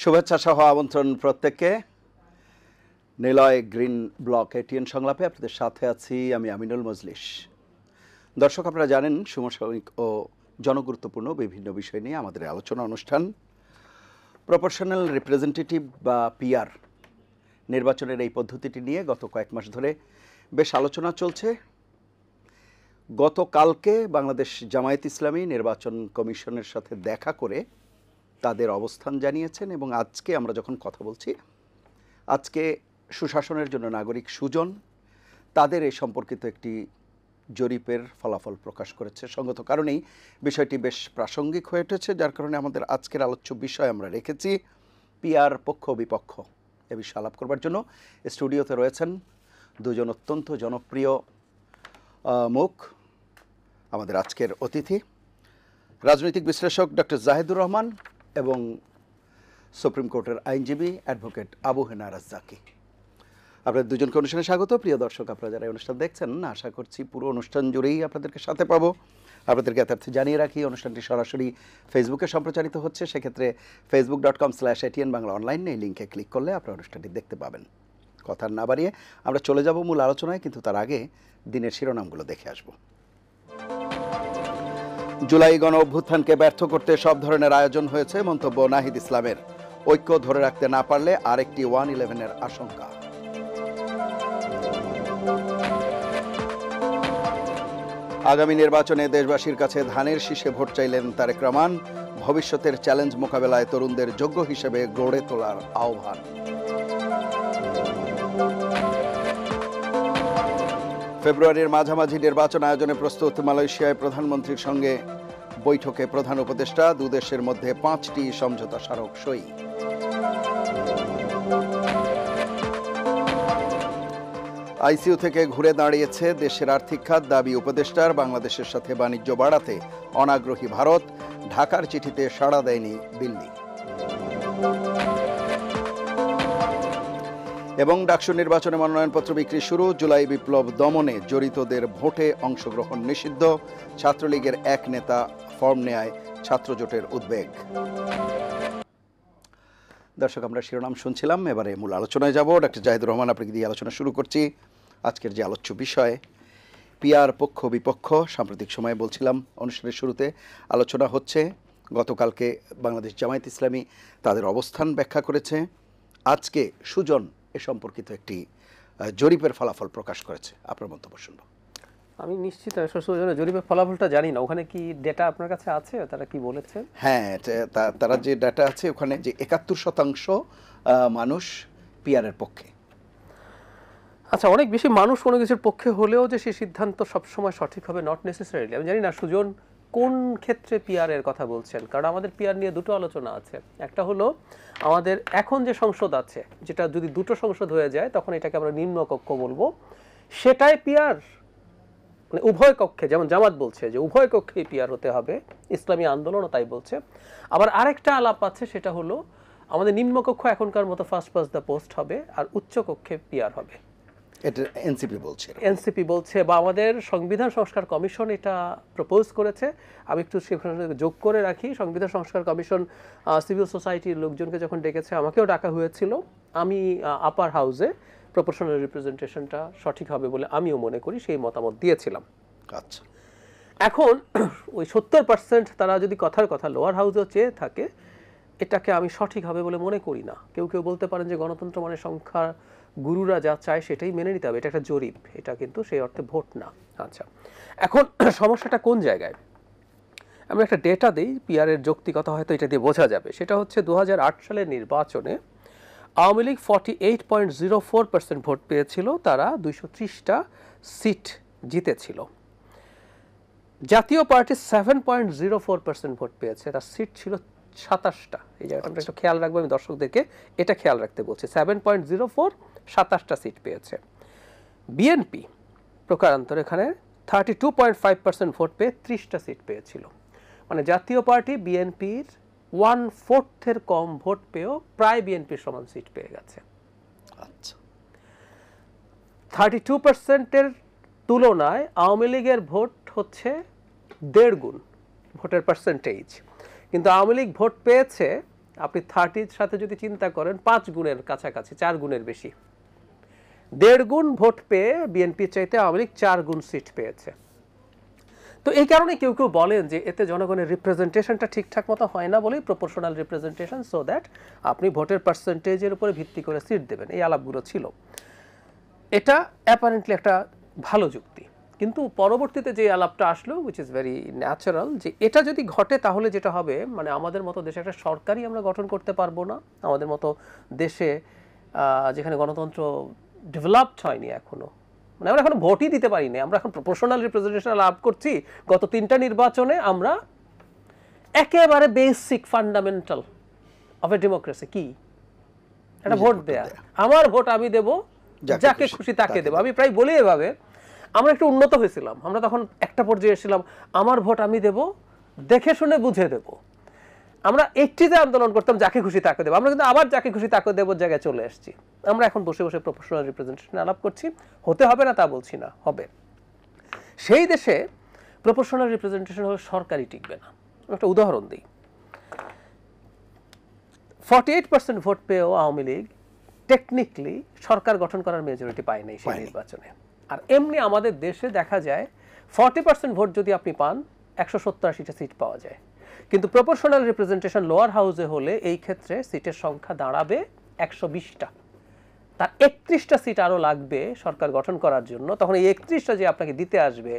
শুভেচ্ছা সহ আমন্ত্রণ প্রত্যেককে। নিলয় গ্রিন ব্লক এটিএন সংলাপে আপনাদের সাথে আছি আমি আমিনুল মজলিস। দর্শক, আপনারা জানেন সমসাময়িক ও জনগুরুত্বপূর্ণ বিভিন্ন বিষয় নিয়ে আমাদের আলোচনা অনুষ্ঠান প্রপোর্শনাল রিপ্রেজেন্টেটিভ বা পিআর নির্বাচনের এই পদ্ধতিটি নিয়ে গত কয়েক মাস ধরে বেশ আলোচনা চলছে। গতকালকে বাংলাদেশ জামায়াত ইসলামী নির্বাচন কমিশনের সাথে দেখা করে তাদের অবস্থান জানিয়েছেন এবং আজকে আমরা যখন কথা বলছি, আজকে সুশাসনের জন্য নাগরিক সুজন তাদের এই সম্পর্কিত একটি জরিপের ফলাফল প্রকাশ করেছে। সঙ্গত কারণেই বিষয়টি বেশ প্রাসঙ্গিক হয়ে উঠেছে, যার কারণে আমাদের আজকের আলোচ্য বিষয় আমরা রেখেছি পিআর পক্ষ বিপক্ষ। এ বিষয়ে আলাপ করবার জন্য স্টুডিওতে রয়েছেন দুজন অত্যন্ত জনপ্রিয় মুখ। আমাদের আজকের অতিথি রাজনৈতিক বিশ্লেষক ডক্টর জাহিদুর রহমান এবং সুপ্রিম কোর্টের আইনজীবী অ্যাডভোকেট আবু হেনা রাজ্জাকি। আপনাদের দুজনকে অনুষ্ঠানে স্বাগত। প্রিয় দর্শক, আপনারা যারা এই অনুষ্ঠান দেখছেন, আশা করছি পুরো অনুষ্ঠান জুড়েই আপনাদেরকে সাথে পাবো। আপনাদেরকে যথার্থে জানিয়ে রাখি, অনুষ্ঠানটি সরাসরি ফেসবুকে সম্প্রচারিত হচ্ছে। সেক্ষেত্রে facebook.com/ATN বাংলা অনলাইন এই লিঙ্কে ক্লিক করলে আপনারা অনুষ্ঠানটি দেখতে পাবেন। কথা না বাড়িয়ে আমরা চলে যাব মূল আলোচনায়, কিন্তু তার আগে দিনের শিরোনামগুলো দেখে আসব। জুলাই গণ অভ্যুত্থানকে ব্যর্থ করতে সব ধরনের আয়োজন হয়েছে, মন্তব্য নাহিদ ইসলামের। ঐক্য ধরে রাখতে না পারলে আরেকটি 1/11-এর আশঙ্কা। আগামী নির্বাচনে দেশবাসীর কাছে ধানের শীষে ভোট চাইলেন তারেক রহমান। ভবিষ্যতের চ্যালেঞ্জ মোকাবেলায় তরুণদের যোগ্য হিসেবে গড়ে তোলার আহ্বান। ফেব্রুয়ারির মাঝামাঝি নির্বাচন আয়োজনে প্রস্তুত মালয়েশিয়ায় প্রধানমন্ত্রীর সঙ্গে বৈঠকে প্রধান উপদেষ্টা। দুদেশের মধ্যে 5টি সমঝোতা স্মারক সই। আইসিইউ থেকে ঘুরে দাঁড়িয়েছে দেশের আর্থিক খাত, দাবি উপদেষ্টার। বাংলাদেশের সাথে বাণিজ্য বাড়াতে অনাগ্রহী ভারত। ঢাকার চিঠিতে সাড়া দেয়নি দিল্লি। এবং ডাকসু নির্বাচনে মনোনয়নপত্র বিক্রি শুরু। জুলাই বিপ্লব দমনে জড়িতদের ভোটে অংশগ্রহণ নিষিদ্ধ। ছাত্রলীগের এক নেতা ফর্ম নেয় ছাত্রজোটের উদ্বেগ। দর্শক, আমরা শিরোনাম শুনছিলাম, এবারে মূল আলোচনায় যাব। ডক্টর জাহিদুর রহমান, আপনাকে দিয়ে আলোচনা শুরু করছি। আজকের যে আলোচ্য বিষয় পিআর পক্ষ বিপক্ষ। সাম্প্রতিক সময়ে বলছিলাম অনুষ্ঠানের শুরুতে আলোচনা হচ্ছে। গতকালকে বাংলাদেশ জামায়াত ইসলামী তাদের অবস্থান ব্যাখ্যা করেছে। আজকে সুজন এ সম্পর্কিত একটি জরিপের ফলাফল প্রকাশ করেছে। আপনার মন্তব্য শুনব। আমি নিশ্চিত জরিপের ফলাফলটা জানি না, ওখানে কি ডেটা আপনার কাছে আছে, তারা কি বলেছে? হ্যাঁ, তারা যে ডেটা আছে ওখানে যে 71% মানুষ পিআরের পক্ষে। আচ্ছা, অনেক বেশি মানুষ কোনো কিছুর পক্ষে হলেও যে সেই সিদ্ধান্ত সবসময় সঠিক হবে নট নেসেসারিলি। আমি জানি না সুজন কোন ক্ষেত্রে পিআর এর কথা বলছেন, কারণ আমাদের পিআর নিয়ে দুটো আলোচনা আছে। একটা হলো আমাদের এখন যে সংসদ আছে, যেটা যদি দুটো সংসদ হয়ে যায় তখন এটাকে আমরা নিম্নকক্ষ বলবো, সেটাই পিআর। মানে উভয় কক্ষে, যেমন জামাত বলছে যে উভয় কক্ষেই পিআর হতে হবে, ইসলামী আন্দোলনও তাই বলছে। আবার আরেকটা আলাপ আছে, সেটা হলো আমাদের নিম্নকক্ষ এখনকার মতো ফার্স্ট পাস্ট দ্য পোস্ট হবে, আর উচ্চ কক্ষে পিআর হবে। এটা এনসিপি বলছে বা আমাদের সংবিধান সংস্কার কমিশন এটা প্রপোজ করেছে। আমি একটু সেখানে যোগ করে রাখি, সংবিধান সংস্কার কমিশন সিভিল সোসাইটির লোকজনকে যখন ডেকেছে, আমাকেও ডাকা হয়েছিল। আমি আপার হাউসে প্রপোর্শনাল রিপ্রেজেন্টেশনটা সঠিক হবে বলে আমিও মনে করি, সেই মতামত দিয়েছিলাম। আচ্ছা, এখন ওই 70% তারা যদি কথার কথা লোয়ার হাউসেও চেয়ে থাকে, এটাকে আমি সঠিক হবে বলে মনে করি না। কেউ কেউ বলতে পারেন যে গণতন্ত্র মানে সংখ্যা গুরুরা যা চায় সেটাই মেনে নিতে হবে, এটা একটা জরিপ, এটা কিন্তু সেই অর্থে ভোট না। আচ্ছা, এখন সমস্যাটা কোন জায়গায়? আমি একটা ডেটা দিই, পিআর এর যৌক্তিকতা হয়তো এটা দিয়ে বোঝা যাবে। সেটা হচ্ছে 2008 সালের নির্বাচনে আওয়ামী লীগ 48.04% ভোট পেয়েছিল, তারা 230টা সিট জিতেছিল। জাতীয় পার্টি 7.04% ভোট পেয়েছে, তার সিট ছিল 27টা। এই জায়গাটা একটু খেয়াল রাখবো, আমি দর্শকদেরকে এটা খেয়াল রাখতে বলছি। 7.04, 27টা সিট পেয়েছে। বিএনপি প্রকারান্তর এখানে 32.5% ভোট পেয়ে 30টা সিট পেয়েছিল। মানে জাতীয় পার্টি বিএনপির 1/4 কম ভোট পেয়েও প্রায় বিএনপির সমান সিট পেয়ে গেছে। আচ্ছা, 32%-এর তুলনায় আওয়ামী লীগের ভোট হচ্ছে 1.5 গুণ ভোটের পার্সেন্টেজ, কিন্তু আওয়ামী লীগ ভোট পেয়েছে আপনি 30-র সাথে যদি চিন্তা করেন 5 গুণের কাছাকাছি, 4 গুণের বেশি, 1.5 গুণ ভোট পেয়ে বিএনপির চাইতে আওয়ামী লীগ 4 গুণ সিট পেয়েছে। তো এই কারণে কেউ কেউ বলেন যে এতে জনগণের রিপ্রেজেন্টেশনটা ঠিকঠাক মতো হয় না বলেই প্রপোর্শনাল রিপ্রেজেন্টেশন, সো দ্যাট আপনি ভোটের পার্সেন্টেজের উপরে ভিত্তি করে সিট দেবেন। এই আলাপগুলো ছিল। এটা অ্যাপারেন্টলি একটা ভালো যুক্তি, কিন্তু পরবর্তীতে যে আলাপটা আসলো উইচ ইজ ভেরি ন্যাচারাল, যে এটা যদি ঘটে তাহলে যেটা হবে, মানে আমাদের মতো দেশে একটা সরকারই আমরা গঠন করতে পারবো না। আমাদের মতো দেশে যেখানে গণতন্ত্র ডেভেলপড হয়নি এখনো, মানে আমরা এখন ভোটই দিতে পারিনি, আমরা এখন প্রপোর্শনাল রিপ্রেজেন্টেশন লাভ করছি। গত 3টা নির্বাচনে আমরা একেবারে basic fundamental of A democracy কি একটা ভোট দেয়া, আমার ভোট আমি দেব, যাকে খুশি তাকে দেব। আমি প্রায় বলি এভাবে, আমরা একটু উন্নত হয়েছিলাম, আমরা তখন একটা পর্যায়ে এসেছিলাম আমার ভোট আমি দেব, দেখে শুনে বুঝে দেব। আমরা 80-তে আন্দোলন করতাম যাকে খুশি তাকে দেবো, আমরা কিন্তু আবার যাকে খুশি তাকে দেবো জায়গায় চলে আসছি। আমরা এখন বসে বসে প্রপোর্শনাল রিপ্রেজেন্টেশন আলাপ করছি, হতে হবে না তা বলছি না, হবে। সেই দেশে প্রপোর্শনাল রিপ্রেজেন্টেশন হলে সরকারই টিকবে না। একটা উদাহরণ দিই, 48% ভোট পেয়েও আওয়ামী লীগ টেকনিক্যালি সরকার গঠন করার মেজরিটি পায় নাই সেই নির্বাচনে। আর এমনি আমাদের দেশে দেখা যায় 40% ভোট যদি আপনি পান 170-80টা সিট পাওয়া যায়, কিন্তু প্রপোর্শনাল রিপ্রেজেন্টেশন লোয়ার হাউসে হলে এই ক্ষেত্রে সিটের সংখ্যা দাঁড়াবে 120টা। তার 31টা সিট আরও লাগবে সরকার গঠন করার জন্য। তখন এই 31টা যে আপনাকে দিতে আসবে,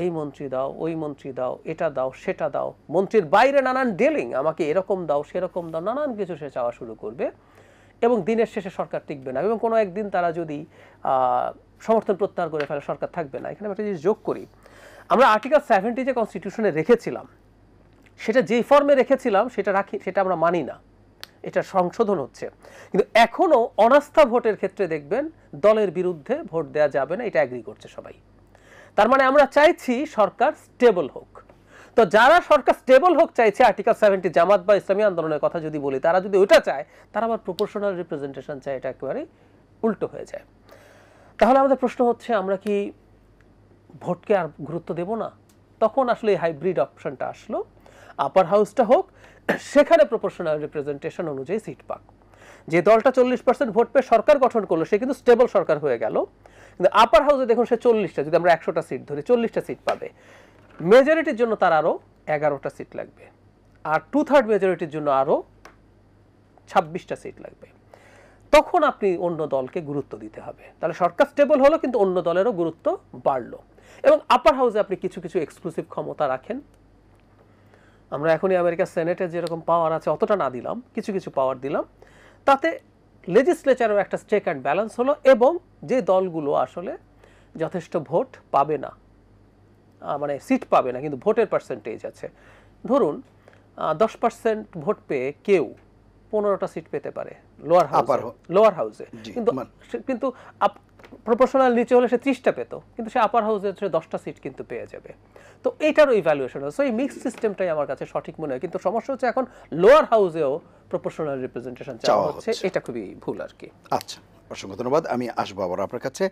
এই মন্ত্রী দাও, ওই মন্ত্রী দাও, এটা দাও, সেটা দাও, মন্ত্রীর বাইরে নানান ডিলিং, আমাকে এরকম দাও, সেরকম দাও, নানান কিছু সে চাওয়া শুরু করবে, এবং দিনের শেষে সরকার টিকবে না। এবং কোনো একদিন তারা যদি সমর্থন প্রত্যাহার করে ফেলে, সরকার থাকবে না। এখানে একটা জিনিস যোগ করি, আমরা আর্টিকেল 70 যে কনস্টিটিউশনে রেখেছিলাম, সেটা যেই ফর্মে রেখেছিলাম সেটা আমরা মানি না, এটা সংশোধন হচ্ছে। কিন্তু এখনো অনাস্থা ভোটের ক্ষেত্রে দেখবেন দলের বিরুদ্ধে ভোট দেওয়া যাবে না, এটা এগ্রি করছে সবাই। তার মানে আমরা চাইছি সরকার স্টেবল হোক। তো যারা সরকার স্টেবল হোক চাইছে, আর্টিকেল 70 জামাত বা ইসলামী আন্দোলনের কথা যদি বলি, তারা যদি ওইটা চায়, তারা আবার প্রপোর্শনাল রিপ্রেজেন্টেশন চায়, এটা একেবারে উল্টো হয়ে যায়। তাহলে আমাদের প্রশ্ন হচ্ছে, আমরা কি ভোটকে আর গুরুত্ব দেব না? তখন আসলে এই হাইব্রিড অপশনটা আসলো, আপার হাউসটা হোক, সেখানে প্রপোর্শনাল রিপ্রেজেন্টেশন অনুযায়ী সিট পাক। যে দলটা 40% ভোট পেয়ে সরকার গঠন করলো, সে কিন্তু স্টেবল সরকার হয়ে গেল। কিন্তু আপার হাউসে দেখুন সে 40টা, যদি আমরা 100টা সিট ধরি, 40টা সিট পাবে। মেজরিটির জন্য তার আরও 11টা সিট লাগবে, আর 2/3 মেজরিটির জন্য আরও 26টা সিট লাগবে। তখন আপনি অন্য দলকে গুরুত্ব দিতে হবে। তাহলে সরকার স্টেবল হলো, কিন্তু অন্য দলেরও গুরুত্ব বাড়লো। এবং আপার হাউসে আপনি কিছু কিছু এক্সক্লুসিভ ক্ষমতা রাখেন। আমরা এখনই আমেরিকার সেনেটের যেরকম পাওয়ার আছে অতটা না দিলাম, কিছু কিছু পাওয়ার দিলাম, তাতে লেজিসলেচারেও একটা চেক অ্যান্ড ব্যালেন্স হলো। এবং যে দলগুলো আসলে যথেষ্ট ভোট পাবে না, মানে সিট পাবে না কিন্তু ভোটের পার্সেন্টেজ আছে, ধরুন 10% ভোট পেয়ে কেউ 15টা সিট পেতে পারে লোয়ার হাউসে, কিন্তু প্রপোর্শনাল নিচে হলে সে 30টা পেত, কিন্তু সে আপার হাউসে 10টা সিট কিন্তু পেয়ে যাবে। তো এইটারও ইভ্যালুয়েশন আছে। এই মিক্সড সিস্টেমটাই আমার কাছে সঠিক মনে হয়। কিন্তু সমস্যা হচ্ছে এখন লোয়ার হাউসেও প্রপোর্শনাল রিপ্রেজেন্টেশন চাওয়া হচ্ছে, এটা খুবই ভুল আর কি। আচ্ছা, অসংখ্য ধন্যবাদ। আমি আসবো আবার আপনার কাছে।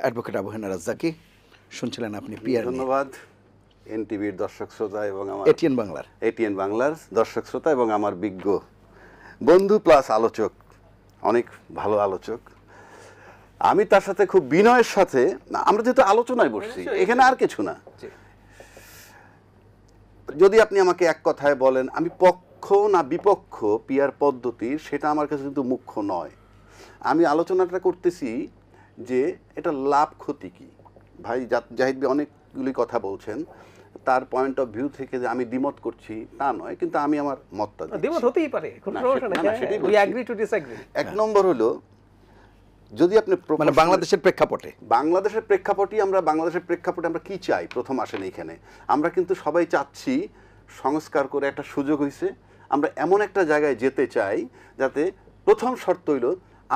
অ্যাডভোকেট আবু হেনা রাজ্জাকী, শুনছিলেন আপনি পিআর। ধন্যবাদ এনটিভির দর্শক শ্রোতা এবং আমার এটিএন বাংলার দর্শক শ্রোতা এবং আমার বিজ্ঞ বন্ধু প্লাস আলোচক, অনেক ভালো আলোচক। আমি তার সাথে খুব বিনয়ের সাথে, আমরা যেহেতু আলোচনায় বসছি, এখানে আর কিছু না, যদি আপনি আমাকে এক কথায় বলেন আমি পক্ষ না বিপক্ষ পিআর পদ্ধতির, সেটা আমার কাছে কিন্তু মুখ্য নয়। আমি আলোচনাটা করতেছি যে এটা লাভ ক্ষতি কি। ভাই জাহিদ ভাই অনেকগুলি কথা বলছেন, তার পয়েন্ট অফ ভিউ থেকে যে আমি দ্বিমত করছি তা নয়, কিন্তু আমি আমার মতটা দ্বিমত হতেই পারে, কোনো সমস্যা নাই, উই এগ্রি টু ডিসএগ্রি। এক নম্বর হলো, যদি আপনি মানে বাংলাদেশের প্রেক্ষাপটে বাংলাদেশের প্রেক্ষাপটে আমরা কি চাই, প্রথম আসেন এখানে। আমরা কিন্তু সবাই চাচ্ছি সংস্কার করে একটা সুযোগ হয়েছে, আমরা এমন একটা জায়গায় যেতে চাই যাতে প্রথম শর্ত হইল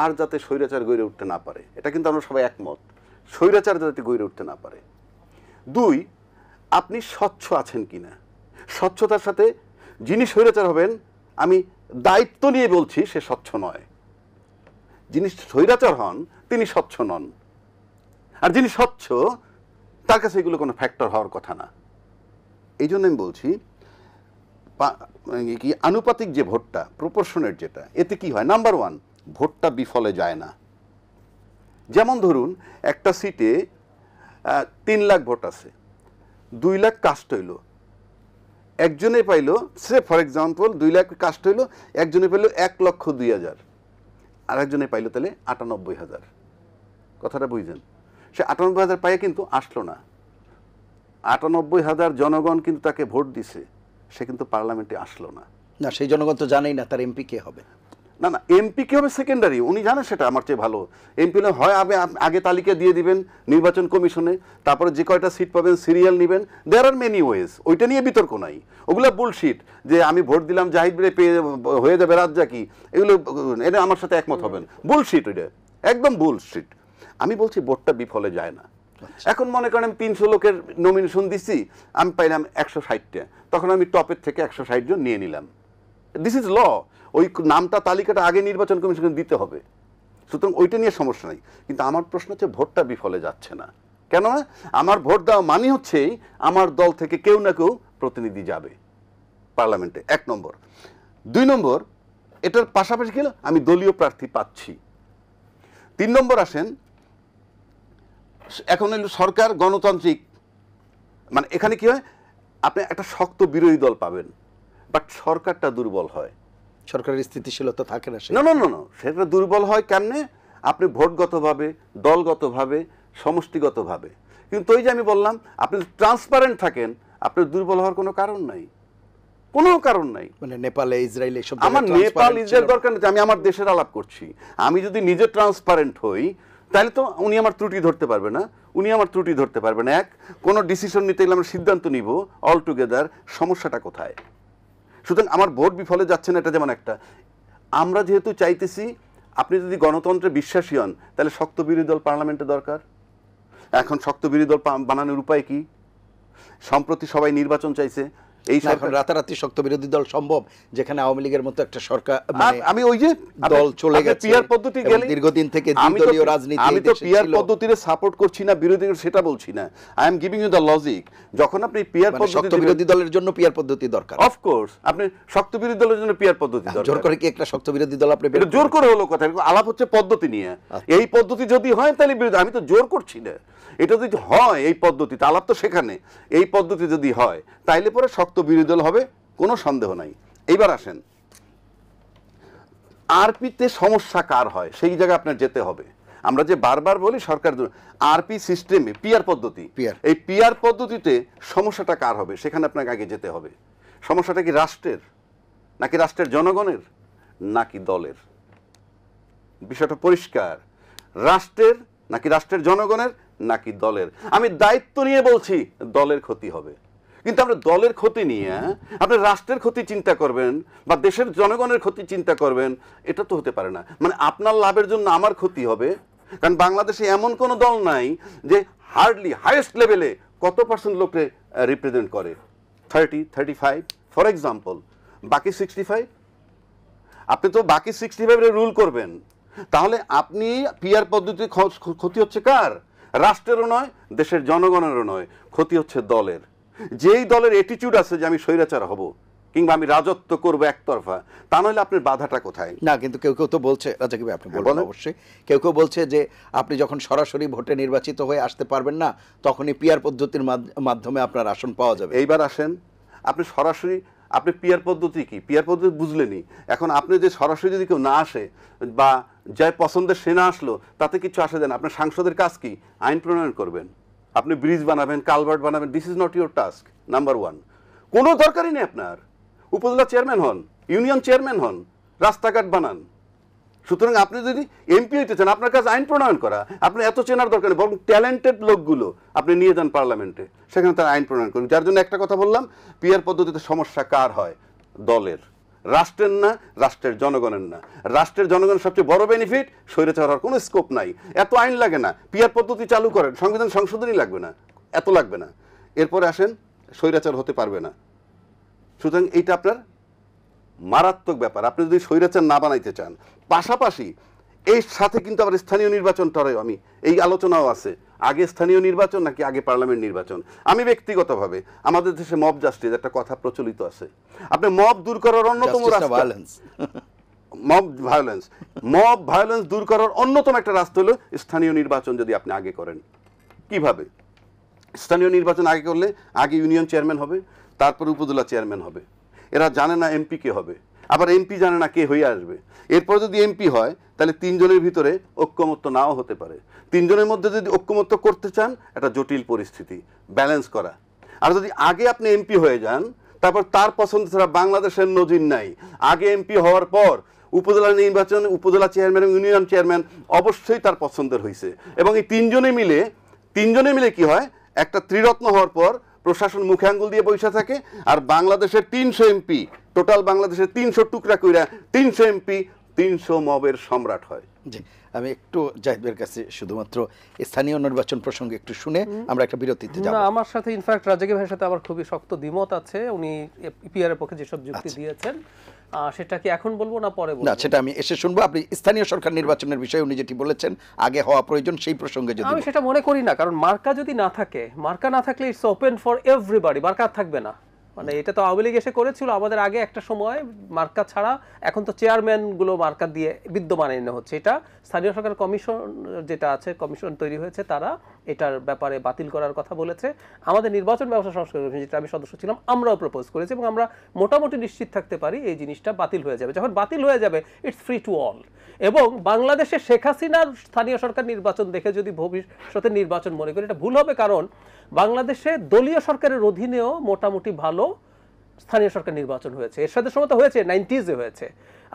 আর যাতে স্বৈরাচার গড়ে উঠতে না পারে। এটা কিন্তু আমরা সবাই একমত, স্বৈরাচার যাতে গড়ে উঠতে না পারে। 2, আপনি স্বচ্ছ আছেন কিনা। স্বচ্ছতার সাথে যিনি স্বৈরাচার হবেন, আমি দায়িত্ব নিয়ে বলছি, সে স্বচ্ছ নয়। যিনি স্বৈরাচার হন তিনি স্বচ্ছ নন, আর যিনি স্বচ্ছ তার কাছে এগুলো কোনো ফ্যাক্টর হওয়ার কথা না। এই জন্য আমি বলছি কি আনুপাতিক যে ভোটটা, প্রপোর্শনের যেটা, এতে কি হয়? নাম্বার ওয়ান, ভোটটা বিফলে যায় না। যেমন ধরুন একটা সিটে 3 লাখ ভোট আছে, 2 লাখ কাস্ট হইল, একজনে পাইল, সে ফর এক্সাম্পল 2 লাখ কাস্ট হইল, একজনে পাইল 1,02,000, আর একজনে পাইল তাহলে 98,000। কথাটা বুঝছেন? সে 98,000 পাইয়ে কিন্তু আসলো না। 98,000 জনগণ কিন্তু তাকে ভোট দিছে, সে কিন্তু পার্লামেন্টে আসলো না। না, সেই জনগণ তো জানেই না তার এমপি কে হবে। না না, এমপি কি হবে সেকেন্ডারি, উনি জানেন সেটা আমার চেয়ে ভালো। এমপি হয় আগে তালিকা দিয়ে দিবেন নির্বাচন কমিশনে, তারপরে যে কয়টা সিট পাবেন সিরিয়াল নেবেন, দেয়ার আর মেনি ওয়েজ, ওইটা নিয়ে বিতর্ক নাই। ওগুলো বুলশিট যে আমি ভোট দিলাম জাহিদ বিরে পেয়ে হয়ে যাবে রাজ্জাকি, এগুলো এটা আমার সাথে একমত হবেন, বুলশিট, ওইটা একদম বুলশিট। আমি বলছি ভোটটা বিফলে যায় না। এখন মনে করেন আমি 300 লোকের নমিনেশন দিচ্ছি, আমি পাইলাম 160টা, তখন আমি টপের থেকে 160 জন নিয়ে নিলাম। This is law. ওই নামটা তালিকাটা আগে নির্বাচন কমিশনকে দিতে হবে, সুতরাং ওইটা নিয়ে সমস্যা নেই। কিন্তু আমার প্রশ্ন হচ্ছে ভোটটা বিফলে যাচ্ছে না কেন? আমার ভোট দেওয়া মানে হচ্ছে আমার দল থেকে কেউ না কেউ প্রতিনিধি যাবে পার্লামেন্টে, 1 নম্বর। 2 নম্বর, এটার পাশাপাশি গেলে আমি দলীয় প্রার্থী পাচ্ছি। 3 নম্বর আসেন, এখন হলো সরকার গণতান্ত্রিক, মানে এখানে কি হয়, আপনি একটা শক্ত বিরোধী দল পাবেন, বাট সরকারটা দুর্বল হয়, সরকারের স্থিতিশীলতা থাকে না। না না না না, সেটা দুর্বল হয় কেমনে? আপনি ভোটগতভাবে, দলগতভাবে, সমষ্টিগতভাবে। কিন্তু ওই যে আমি বললাম, আপনি ট্রান্সপারেন্ট থাকেন, আপনার দুর্বল হওয়ার কোনো কারণ নাই, কোনো কারণ নাই। মানে নেপালে, ইসরায়েল, এসব আমার নেপাল ইসরায়েল দরকার নেই, আমি আমার দেশের আলাপ করছি। আমি যদি নিজে ট্রান্সপারেন্ট হই, তাহলে তো উনি আমার ত্রুটি ধরতে পারবে না, উনি আমার ত্রুটি ধরতে পারবে না। কোনো ডিসিশন নিতে গেলে আমরা সিদ্ধান্ত নিব অল টুগেদার, সমস্যাটা কোথায়? সুতরাং আমার ভোট বিফলে যাচ্ছে না, এটা যেমন একটা। আমরা যেহেতু চাইতেছি, আপনি যদি গণতন্ত্রে বিশ্বাসী হন, তাহলে শক্ত বিরোধী দল পার্লামেন্টে দরকার। এখন শক্ত বিরোধী দল বানানোর উপায় কি? সম্প্রতি সবাই নির্বাচন চাইছে, এই এখন রাতারাতি শক্ত বিরোধী দল সম্ভব, যেখানে আওয়ামী লীগের মতো একটা সরকার, আমি ওই যে দল চলে গেছে, পিয়ার পদ্ধতি গেলে দীর্ঘদিন থেকে দ্বিদলীয় রাজনীতি, আমি তো পিয়ার পদ্ধতিতে সাপোর্ট করছি না, বিরোধী সেটা বলছি না। I am giving you the logic. যখন আপনি পিয়ার পদ্ধতি, শক্ত বিরোধী দলের জন্য পিয়ার পদ্ধতি দরকার। অফ কোর্স, আপনি শক্ত বিরোধী দলের জন্য পিয়ার পদ্ধতি দরকার। জোর করে কি একটা শক্ত বিরোধী দল আপনি এটা জোর করে হলো কথা, আলাপ হচ্ছে পদ্ধতি নিয়ে। এই পদ্ধতি যদি হয় তাহলে বিরোধী, আমি তো জোর করছি না। এটা যদি হয় এই পদ্ধতিতে, আলাপ তো সেখানে, এই পদ্ধতি যদি হয় তাইলে পরে শক্ত বিরোধী দল হবে, কোনো সন্দেহ নাই। এইবার আসেন, আরপিতে সমস্যা কার হয় সেই জায়গায় আপনার যেতে হবে। আমরা যে বারবার বলি সরকার, আরপি সিস্টেমে পিয়ার পদ্ধতি, এই পিয়ার পদ্ধতিতে সমস্যাটা কার হবে সেখানে আপনাকে আগে যেতে হবে। সমস্যাটা কি রাষ্ট্রের, নাকি রাষ্ট্রের জনগণের, নাকি দলের? বিষয়টা পরিষ্কার, রাষ্ট্রের নাকি রাষ্ট্রের জনগণের নাকি দলের? আমি দায়িত্ব নিয়ে বলছি দলের ক্ষতি হবে, কিন্তু আপনি দলের ক্ষতি নিয়ে আপনি রাষ্ট্রের ক্ষতি চিন্তা করবেন বা দেশের জনগণের ক্ষতি চিন্তা করবেন, এটা তো হতে পারে না। মানে আপনার লাভের জন্য আমার ক্ষতি হবে, কারণ বাংলাদেশে এমন কোনো দল নাই যে হার্ডলি হাইয়েস্ট লেভেলে কত % লোককে রিপ্রেজেন্ট করে, 30-35 ফর এক্সাম্পল, বাকি 65। আপনি তো বাকি 65 রুল করবেন, তাহলে আপনি পিয়ার পদ্ধতি, ক্ষতি হচ্ছে কার? রাষ্ট্রেরও নয়, দেশের জনগণেরও নয়, ক্ষতি হচ্ছে দলের। যেই দলের অ্যাটিটিউড আছে যে আমি স্বৈরাচার হব কিংবা আমি রাজত্ব করবো একতরফা, তা নইলে আপনার বাধাটা কোথায়? না, কিন্তু কেউ কেউ তো বলছে, রাজাকি ভাই আপনি বলেন অবশ্যই, কেউ কেউ বলছে যে আপনি যখন সরাসরি ভোটে নির্বাচিত হয়ে আসতে পারবেন না, তখনই পিয়ার পদ্ধতির মাধ্যমে আপনার আসন পাওয়া যাবে। এইবার আসেন, আপনি সরাসরি, আপনি পিয়ার পদ্ধতি কি? পিয়ার পদ্ধতি বুঝলেনি। এখন আপনি যে সরাসরি যদি কেউ না আসে বা যাই পছন্দের সে না আসলো, তাতে কিছু আসে যায় না। আপনার সাংসদের কাজ কি? আইন প্রণয়ন করবেন, আপনি ব্রিজ বানাবেন, কালভার্ট বানাবেন। This is not your task, number one. কোনো দরকারই নেই আপনার। উপজেলা চেয়ারম্যান হন, ইউনিয়ন চেয়ারম্যান হন, রাস্তাঘাট বানান। সুতরাং আপনি যদি এমপি হইতে চান, আপনার কাছে আইন প্রণয়ন করা। আপনি এত চেনার দরকার নেই, বরং ট্যালেন্টেড লোকগুলো আপনি নিয়ে যান পার্লামেন্টে, সেখানে তারা আইন প্রণয়ন করুন। যার জন্য একটা কথা বললাম, পিয়ার পদ্ধতিতে সমস্যা কার হয়? দলের, রাষ্ট্রের না, রাষ্ট্রের জনগণের না। রাষ্ট্রের জনগণের সবচেয়ে বড় বেনিফিট, স্বৈরাচার হওয়ার কোনো স্কোপ নাই। এত আইন লাগে না, পিয়ার পদ্ধতি চালু করেন, সংবিধান সংশোধনই লাগবে না, এত লাগবে না। এরপরে আসেন, স্বৈরাচার হতে পারবে না। সুতরাং এইটা আপনার মারাত্মক ব্যাপার। আপনি যদি স্বৈরাচার না বানাইতে চান, পাশাপাশি এর সাথে কিন্তু আবার স্থানীয় নির্বাচনটারও আমি এই আলোচনাও আছে, আগে স্থানীয় নির্বাচন নাকি আগে পার্লামেন্ট নির্বাচন। আমি ব্যক্তিগতভাবে আমাদের দেশে মব জাস্টিস একটা কথা প্রচলিত আছে, আপনি মব দূর করার অন্যতম রাস্তা মব ভায়োলেন্স দূর করার অন্যতম একটা রাস্তা হলো স্থানীয় নির্বাচন যদি আপনি আগে করেন। কিভাবে? স্থানীয় নির্বাচন আগে করলে আগে ইউনিয়ন চেয়ারম্যান হবে, তারপরে উপজেলা চেয়ারম্যান হবে। এরা জানে না এমপি কে হবে, আবার এমপি জানে না কে হয়ে আসবে। এরপর যদি এমপি হয় তাহলে তিনজনের ভিতরে ঐক্যমত্য নাও হতে পারে। তিনজনের মধ্যে যদি ঐক্যমত্য করতে চান, একটা জটিল পরিস্থিতি ব্যালেন্স করা। আর যদি আগে আপনি এমপি হয়ে যান, তারপর তার পছন্দ ছাড়া বাংলাদেশের নজির নাই, আগে এমপি হওয়ার পর উপজেলা নির্বাচন, উপজেলা চেয়ারম্যান এবং ইউনিয়ন চেয়ারম্যান অবশ্যই তার পছন্দের হয়েছে। এবং এই তিনজনে মিলে কি হয়, একটা ত্রিরত্ন হওয়ার পর প্রশাসন মুখে আঙ্গুল দিয়ে বসে থাকে, আর বাংলাদেশের 300 এমপি, টোটাল বাংলাদেশের 300 টুকরা কইরা 300 এমপি 300 মবের সম্রাট হয়। জি, আমি একটু জাহিদের কাছে শুধুমাত্র স্থানীয় নির্বাচন প্রসঙ্গে একটু শুনে আমরা একটা বিরতিতে যাব। না, আমার সাথে ইনফ্যাক্ট রাজাকি ভাইয়ের সাথে আমার খুবই শক্ত দ্বিমত আছে। উনি পিআর এর পক্ষে যেসব যুক্তি দিয়েছেন সেটা কি এখন বলবো না পরে বলবো? না, সেটা আমি এসে শুনবো। আপনি স্থানীয় সরকার নির্বাচনের বিষয়ে উনি যেটি বলেছেন আগে হওয়া প্রয়োজন, সেই প্রসঙ্গে যদি। আমি সেটা মনে করি না, কারণ মার্কা যদি না থাকে, মার্কা না থাকলে ইটস ওপেন ফর এভরিবডি, মার্কা থাকবে না। মানে এটা তো আওয়ামী লীগ এসে করেছিল আমাদের আগে একটা সময়, মার্কা ছাড়া। এখন তো চেয়ারম্যান গুলো মার্কা দিয়ে বিদ্যমান এনে হচ্ছে। এটা স্থানীয় সরকার কমিশন যেটা আছে, কমিশন তৈরি হয়েছে, তারা এটার ব্যাপারে বাতিল করার কথা বলেছে। আমাদের নির্বাচন ব্যবস্থা সংস্কার কমিশন, যেটা আমি সদস্য ছিলাম, আমরাও প্রপোজ করেছি এবং আমরা মোটামুটি নিশ্চিত থাকতে পারি এই জিনিসটা বাতিল হয়ে যাবে। যখন বাতিল হয়ে যাবে, ইটস ফ্রি টু অল। এবং বাংলাদেশে শেখ হাসিনার স্থানীয় সরকার নির্বাচন দেখে যদি ভবিষ্যতে নির্বাচন মনে করি, এটা ভুল হবে। কারণ বাংলাদেশে দলীয় সরকারের অধীনেও মোটামুটি ভালো স্থানীয় সরকার নির্বাচন হয়েছে। এর সাথে সময় হয়েছে 90s-এ হয়েছে।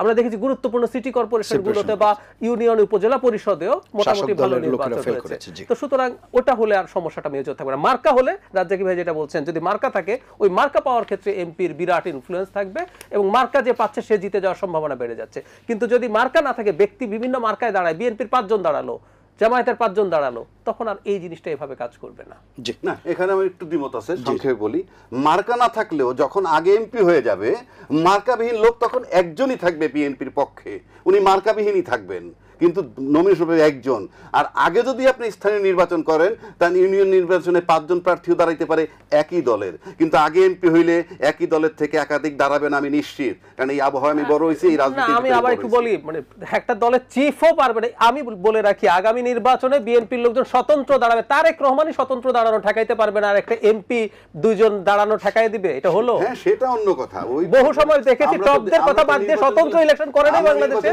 আমরা দেখেছি গুরুত্বপূর্ণ সিটি কর্পোরেশনগুলোতে বা ইউনিয়ন উপজেলা পরিষদেও মোটামুটি ভালো নির্বাচন হয়েছে। তো সুতরাং ওটা হলে আর সমস্যাটা মেজর থাকবে না। মার্কা হলে, রাজ্জাকি ভাই যেটা বলছেন, যদি মার্কা থাকে, ওই মার্কা পাওয়ার ক্ষেত্রে এমপির বিরাট ইনফ্লুয়েন্স থাকবে এবং মার্কা যে পাচ্ছে সে জিতে যাওয়ার সম্ভাবনা বেড়ে যাচ্ছে। কিন্তু যদি মার্কা না থাকে, ব্যক্তি বিভিন্ন মার্কায় দাঁড়ায়, বিএনপির 5 জন দাঁড়ালো, জামায়াতের 5 জন দাঁড়ালো, তখন আর এই জিনিসটা এভাবে কাজ করবে না। জি, না, এখানে আমি একটু দ্বিমত আছে, সংক্ষেপে বলি। মার্কা না থাকলেও যখন আগে এমপি হয়ে যাবে, মার্কাবিহীন লোক তখন একজনই থাকবে বিএনপির পক্ষে, উনি মার্কাবিহীনই থাকবেন, কিন্তু নমিনেশন হবে একজন। আর আগে যদি আপনি স্থানীয় নির্বাচন করেন, তাহলে ইউনিয়ন নির্বাচনে 5 জন প্রার্থীও দাঁড়াইতে পারে একই দলের, কিন্তু আগে এমপি হইলে একই দলের থেকে একাধিক দাঁড়াবেন আমি নিশ্চিত। কারণ এই আবহাওয়া আমি বড় হয়েছি এই রাজনীতি। আমি আবার একটু বলি, মানে একটা দলের চিফও পারবে না। আমি বলে রাখি, আগামী নির্বাচনে বিএনপির লোকজন স্বতন্ত্র দাঁড়াবে। তারেক রহমানই স্বতন্ত্র দাঁড়ানো ঠেকাইতে পারবে না, আর একটা এমপি 2 জন দাঁড়ানো ঠেকাই দিবে? এটা হলো? হ্যাঁ, সেটা অন্য কথা। ওই বহু সময় দেখেছি টপদের কথা বাদ দিয়ে স্বতন্ত্র ইলেকশন করে নাই বাংলাদেশে।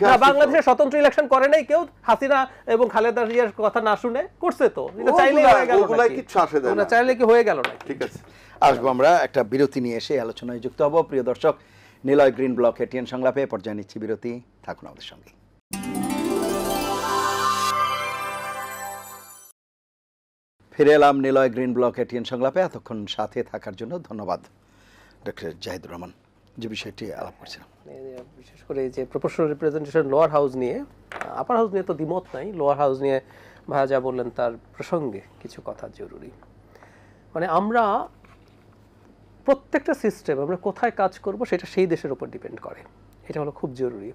না, বাংলাদেশে স্বতন্ত্র ইলেকশন করে নাই কেউ। হাসিনা এবং খালেদা জিয়ার কথা না শুনে করছে তো। এটা চাইলে হয়ে গেল, কিচ্ছু আসে দেয় না, চাইলে কি হয়ে গেল না? ঠিক আছে, আসবো আমরা একটা বিরতি নিয়ে এসে আলোচনায় যুক্ত হব। প্রিয় দর্শক, নিলয় গ্রিন ব্লক এটিএন সংলাপে পর্যায়ে নিচ্ছি বিরতি। থাকুন আমাদের সঙ্গে। ফিরে এলাম নিলয় গ্রিন ব্লক এটিএন সংলাপে। এতক্ষণ সাথে থাকার জন্য ধন্যবাদ ডক্টর জাহিদুর রহমান। যে বিষয়টি আলাপ করছিলাম, বিশেষ করে যে প্রপোর্শনাল রিপ্রেজেন্টেশন লোয়ার হাউস নিয়ে, আপার হাউস নিয়ে তো দ্বিমত নাই, লোয়ার হাউস নিয়ে ভাইয়া যা বললেন তার প্রসঙ্গে কিছু কথা জরুরি। মানে আমরা প্রত্যেকটা সিস্টেম আমরা কোথায় কাজ করব সেটা সেই দেশের উপর ডিপেন্ড করে, এটা হলো খুব জরুরি।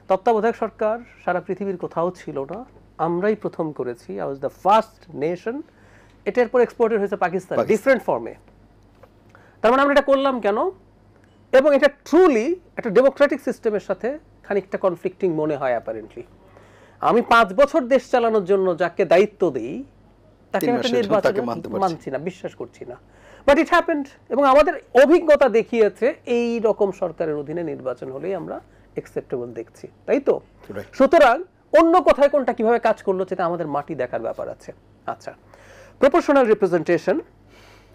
তত্ত্বাবধায়ক সরকার সারা পৃথিবীর কোথাও ছিল না, আমরাই প্রথম করেছি। I was the first nation. এটার পর এক্সপোর্টেড হয়েছে পাকিস্তান ডিফারেন্ট ফর্মে। তার মানে আমরা এটা করলাম কেন? এবং এটা ট্রুলি একটা ডেমোক্রেটিক সিস্টেমের সাথে খানিকটা কনফ্লিক্টিং মনে হয় অ্যাপারেন্টলি। আমি 5 বছর দেশ চালানোর জন্য যাকে দায়িত্ব দিই, তাকে একটা নির্বাচন মানছি না, বিশ্বাস করছি না। But it happened. এবং আমাদের অভিজ্ঞতা দেখিয়েছে এই রকম সরকারের অধীনে নির্বাচন হলেই আমরা অ্যাকসেপ্টেবল দেখছি, তাই তো? সুতরাং অন্য কোথায় কোনটা কিভাবে কাজ করলো সেটা আমাদের মাটি দেখার ব্যাপার আছে। আচ্ছা, প্রপোর্শনাল রিপ্রেজেন্টেশন,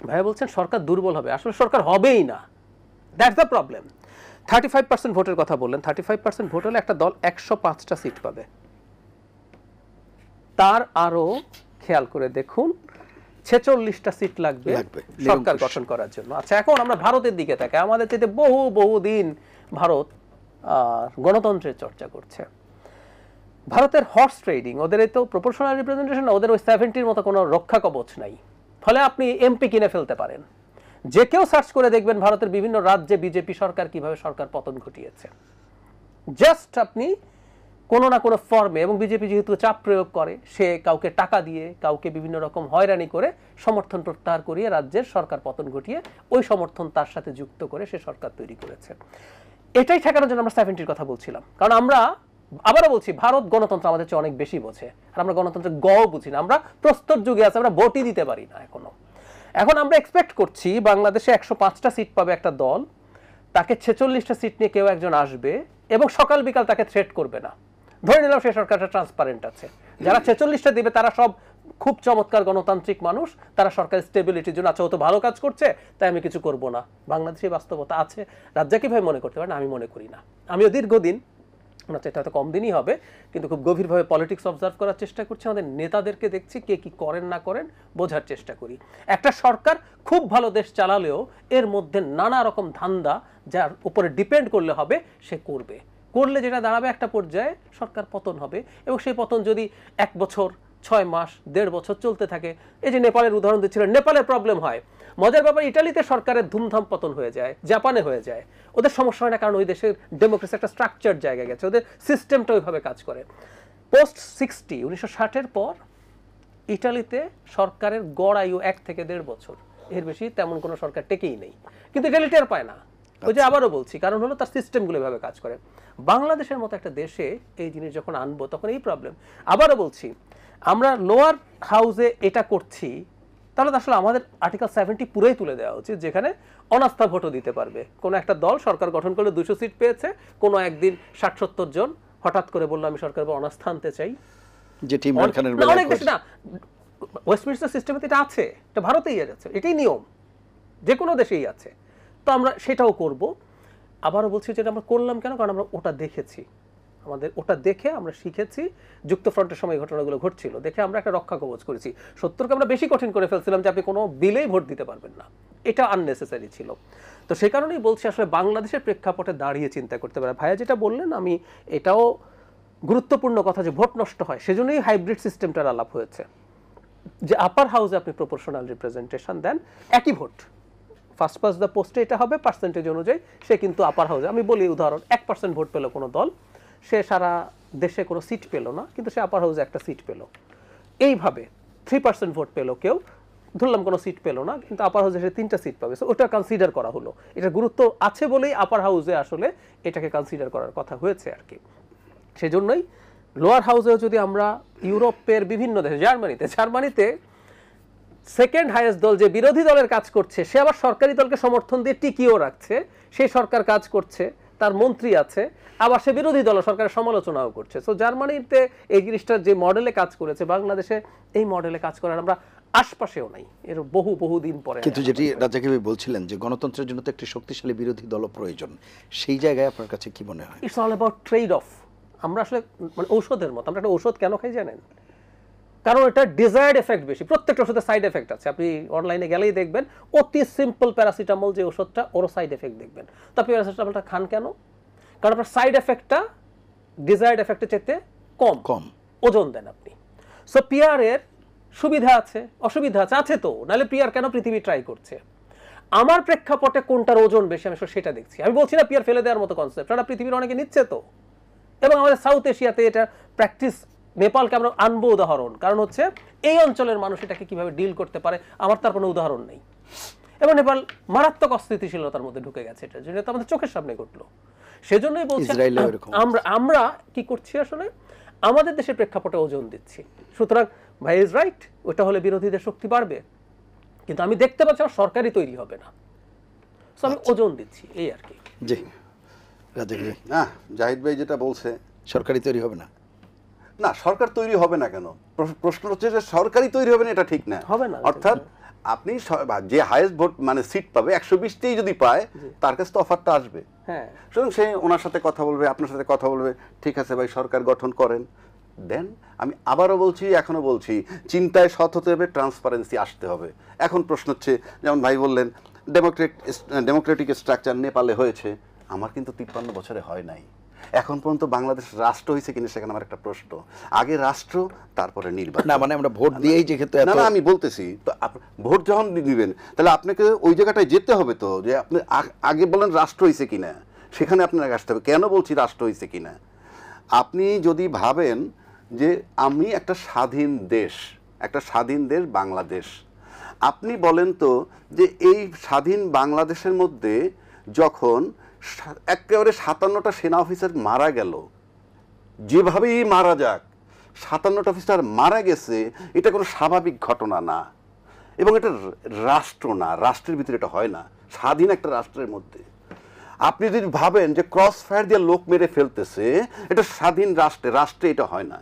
ভাইয়া বলছেন সরকার দুর্বল হবে। আসলে সরকার হবেই না, দ্যাটস দ্য প্রবলেম। 35% ভোটের কথা বললেন। 35% ভোট হলে একটা দল 105টা সিট পাবে। তার আরো খেয়াল করে দেখুন 46টা সিট লাগবে সরকার গঠন করার জন্য। আচ্ছা, এখন আমরা ভারতের দিকে তাকাই। আমাদের চাইতে বহু দিন ভারত গণতন্ত্রের চর্চা করছে। ভারতের হর্স ট্রেডিং, ওদের এই তো প্রপোর্শনাল রিপ্রেজেন্টেশন, ওদের ওই 70-র মতো কোনো রক্ষা কবচ নাই। ফলে আপনি এমপি কিনে ফেলতে পারেন। যে কেউ সার্চ করে দেখবেন ভারতের বিভিন্ন রাজ্যে বিজেপি সরকার কিভাবে সরকার পতন ঘটিয়েছে। জাস্ট আপনি কোনো না কোনো ফর্মে, এবং বিজেপি যেহেতু চাপ প্রয়োগ করে, সে কাউকে টাকা দিয়ে, কাউকে বিভিন্ন রকম হয়রানি করে সমর্থন প্রত্যাহার করিয়ে রাজ্যের সরকার পতন ঘটিয়ে ওই সমর্থন তার সাথে যুক্ত করে সে সরকার তৈরি করেছে। এটাই ঠেকানোর জন্য আমরা 70-র কথা বলছিলাম। কারণ আমরা আবারও বলছি, ভারত গণতন্ত্র আমাদের চেয়ে অনেক বেশি বোঝে, আর আমরা গণতন্ত্রের বুঝি না। আমরা প্রস্তর যুগে আছে, আমরা ভোটই দিতে পারি না এখনো। এখন আমরা এক্সপেক্ট করছি বাংলাদেশে 105টা সিট পাবে একটা দল, তাকে 46টা সিট নিয়ে কেউ একজন আসবে এবং সকাল বিকাল তাকে থ্রেট করবে না। ধরে নিলাম সেই সরকারটা ট্রান্সপারেন্ট আছে, যারা 46টা দিবে তারা সব খুব চমৎকার গণতান্ত্রিক মানুষ, তারা সরকারের স্টেবিলিটির জন্য আচ্ছা ও তো ভালো কাজ করছে তাই আমি কিছু করব না। বাংলাদেশে বাস্তবতা আছে। রাজ্জাকি ভাই মনে করতে পারেন, আমি মনে করি না। আমিও দীর্ঘদিন, আমরা এটা হয়তো কম দিনই হবে, কিন্তু খুব গভীরভাবে পলিটিক্স অবজার্ভ করার চেষ্টা করছি, আমাদের নেতাদেরকে দেখছি কে কি করেন না করেন বোঝার চেষ্টা করি। একটা সরকার খুব ভালো দেশ চালালেও এর মধ্যে নানা রকম ধান্দা যার উপরে ডিপেন্ড করলে হবে সে করবে, করলে যেটা দাঁড়াবে একটা পর্যায়ে সরকার পতন হবে, এবং সেই পতন যদি 1 বছর 6 মাস 1.5 বছর চলতে থাকে, এই যে নেপালের উদাহরণ দিচ্ছিলেন, নেপালের প্রবলেম হয়। মজার ব্যাপার, ইটালিতে সরকারের ধুমধাম পতন হয়ে যায়, জাপানে হয়ে যায়, ওদের সমস্যা হয় না, কারণ ওই দেশের ডেমোক্রেসি একটা স্ট্রাকচার জায়গায় গেছে, ওদের সিস্টেমটা ওইভাবে কাজ করে। পোস্ট 1960-এর পর ইটালিতে সরকারের গড় আয়ু 1 থেকে 1.5 বছর, এর বেশি তেমন কোনো সরকার টেকেই নেই, কিন্তু ইটালি টের পায় না। ওই যে আবারও বলছি, কারণ হলো তার সিস্টেমগুলো এভাবে কাজ করে। বাংলাদেশের মতো একটা দেশে এই জিনিস যখন আনবো তখন এই প্রবলেম। আবারও বলছি, আমরা লোয়ার হাউসে এটা করছি, তাহলে আসলে আমাদের আর্টিকেল 70 পুরোই তুলে দেওয়া উচিত, যেখানে অনাস্থা ভোটও দিতে পারবে। কোনো একটা দল সরকার গঠন করলে 200 সিট পেয়েছে, কোনো একদিন 60-70 জন হঠাৎ করে বললো আমি সরকারের অনাস্থা আনতে চাই, যেটি ইমরান খানের না, বেলায় অনেক বেশি না, ওয়েস্টমিনিস্টার সিস্টেমে এটা আছে, এটা ভারতেই আছে, এটাই নিয়ম, যে কোনো দেশেই আছে। তো আমরা সেটাও করব। আবারও বলছি, যেটা আমরা করলাম কেন, কারণ আমরা ওটা দেখেছি, আমাদের ওটা দেখে আমরা শিখেছি। যুক্তফ্রন্টের সময় ঘটনাগুলো ঘটছিল দেখে আমরা একটা রক্ষা কবচ করেছি। 70কে আমরা বেশি কঠিন করে ফেলছিলাম যে আপনি কোনো বিলেই ভোট দিতে পারবেন না, এটা আননেসেসারি ছিল। তো সেই কারণেই বলছি, আসলে বাংলাদেশের প্রেক্ষাপটে দাঁড়িয়ে চিন্তা করতে পারে। ভাইয়া যেটা বললেন, আমি এটাও গুরুত্বপূর্ণ কথা, যে ভোট নষ্ট হয়, সেজন্যই হাইব্রিড সিস্টেমটার আলাপ হয়েছে, যে আপার হাউসে আপনি প্রপোর্শনাল রিপ্রেজেন্টেশন দেন, একই ভোট ফার্স্ট পাস দ্য পোস্টে এটা হবে পার্সেন্টেজ অনুযায়ী, সে কিন্তু আপার হাউসে, আমি বলি উদাহরণ, 1% ভোট পেল কোনো দল, সে সারা দেশে কোনো সিট পেল না, কিন্তু সে আপার হাউসে একটা সিট পেল। এইভাবে 3% ভোট পেল কেউ, ধরলাম কোনো সিট পেল না, কিন্তু আপার হাউসে সে 3টা সিট পাবে, সো ওটা কনসিডার করা হলো। এটা গুরুত্ব আছে বলেই আপার হাউসে আসলে এটাকে কনসিডার করার কথা হয়েছে আর কি। সেজন্যই লোয়ার হাউসেও যদি আমরা ইউরোপের বিভিন্ন দেশে, জার্মানিতে সেকেন্ড হাইয়েস্ট দল যে বিরোধী দলের কাজ করছে, সে আবার সরকারি দলকে সমর্থন দিয়ে টিকিয়েও রাখছে, সেই সরকার কাজ করছে, তার মন্ত্রী আছে, আবার সে বিরোধী দল সরকারের সমালোচনাও করছে। সো জার্মানিতে এই জিনিসটা যে মডেলে কাজ করেছে, বাংলাদেশে এই মডেলে কাজ করার আমরা আশপাশেও নাই, এর বহু দিন পরে। কিন্তু যেটি রাজ্জাকি ভাই বলছিলেন যে গণতন্ত্রের জন্য তো একটি শক্তিশালী বিরোধী দল প্রয়োজন, সেই জায়গায় আপনার কাছে কি মনে হয়? It's all about trade of. আমরা আসলে মানে ঔষধের মতো, আমরা একটা ঔষধ কেন খাই জানেন? কারণ এটা ডিজায়ার্ড এফেক্ট বেশি, প্রত্যেকটা ওষুধের সাইড এফেক্ট আছে। আপনি অনলাইনে গেলেই দেখবেন, অতি সিম্পল প্যারাসিটামল যে ওষুধটা, ওরও সাইড এফেক্ট দেখবেন। তো আপনি প্যারাসিটামলটা খান কেন? কারণ আপনার সাইড এফেক্টটা ডিজায়ার্ড এফেক্টের চাইতে কম ওজন দেন আপনি। সো পিআর এর সুবিধা আছে, অসুবিধা আছে তো, নাহলে পিআর কেন পৃথিবী ট্রাই করছে? আমার প্রেক্ষাপটে কোনটার ওজন বেশি আমি সেটা দেখছি। আমি বলছি না পিআর ফেলে দেওয়ার মতো কনসেপ্ট, এটা পৃথিবীর অনেকে নিচ্ছে তো, এবং আমাদের সাউথ এশিয়াতে এটা প্র্যাকটিস। নেপালকে আমরা আনবো উদাহরণ, কারণ হচ্ছে এই অঞ্চলের মানুষ এটাকে কিভাবে ডিল করতে পারে, আমার তার কোনো উদাহরণ নেই। এবং নেপাল মারাত্মক অস্থিতিশীলতার মধ্যে ঢুকে গেছে, এটা যেটা আমাদের চোখের সামনে ঘটলো। সেজন্যই বলছি আমরা কি করছি, আসলে আমাদের দেশের প্রেক্ষাপটে ওজন দিচ্ছি। সুতরাং ভাই ইজ রাইট, ওটা হলে বিরোধীদের শক্তি বাড়বে, কিন্তু আমি দেখতে পাচ্ছি আমার সরকারই তৈরি হবে না, সো আমি ওজন দিচ্ছি, এই আর কি। জি রাজ্জাকি ভাই, না, জাহিদ ভাই যেটা বলছে, সরকারি তৈরি হবে না, না সরকার তৈরি হবে না কেন, প্রশ্ন হচ্ছে যে সরকারি তৈরি হবে না, এটা ঠিক না, হবে না। অর্থাৎ আপনি যে হাইয়েস্ট ভোট মানে সিট পাবে 120টেই যদি পায়, তার কাছে তো অফারটা আসবে। হ্যাঁ, সুতরাং সে ওনার সাথে কথা বলবে, আপনার সাথে কথা বলবে, ঠিক আছে ভাই সরকার গঠন করেন, দেন। আমি আবারও বলছি, এখনো বলছি, চিন্তায় সৎ হতে হবে, ট্রান্সপারেন্সি আসতে হবে। এখন প্রশ্ন হচ্ছে, যেমন ভাই বললেন ডেমোক্রেটিক স্ট্রাকচার নেপালে হয়েছে, আমার কিন্তু 53 বছরে হয় নাই। এখন পর্যন্ত বাংলাদেশ রাষ্ট্র হয়েছে কিনা সেখানে আমার একটা প্রশ্ন। আগে রাষ্ট্র, তারপরে নির্বাচন। না মানে আমরা ভোট দিয়েই যেহেতু না, আমি বলতেছি তো, ভোট যখন দিবেন তাহলে আপনাকে ওই জায়গাটায় যেতে হবে তো, যে আপনি আগে বলেন রাষ্ট্র হয়েছে কিনা, সেখানে আপনাকে আসতে হবে। কেন বলছি রাষ্ট্র হয়েছে কিনা? আপনি যদি ভাবেন যে আমি একটা স্বাধীন দেশ বাংলাদেশ, আপনি বলেন তো যে এই স্বাধীন বাংলাদেশের মধ্যে যখন একেবারে 57টা সেনা অফিসার মারা গেল, যেভাবেই মারা যাক 57টা অফিসার মারা গেছে, এটা কোনো স্বাভাবিক ঘটনা না, এবং এটা রাষ্ট্র না, রাষ্ট্রের ভিতরে এটা হয় না, স্বাধীন একটা রাষ্ট্রের মধ্যে। আপনি যদি ভাবেন যে ক্রস ফায়ার দিয়ে লোক মেরে ফেলতেছে, এটা স্বাধীন রাষ্ট্রে এটা হয় না।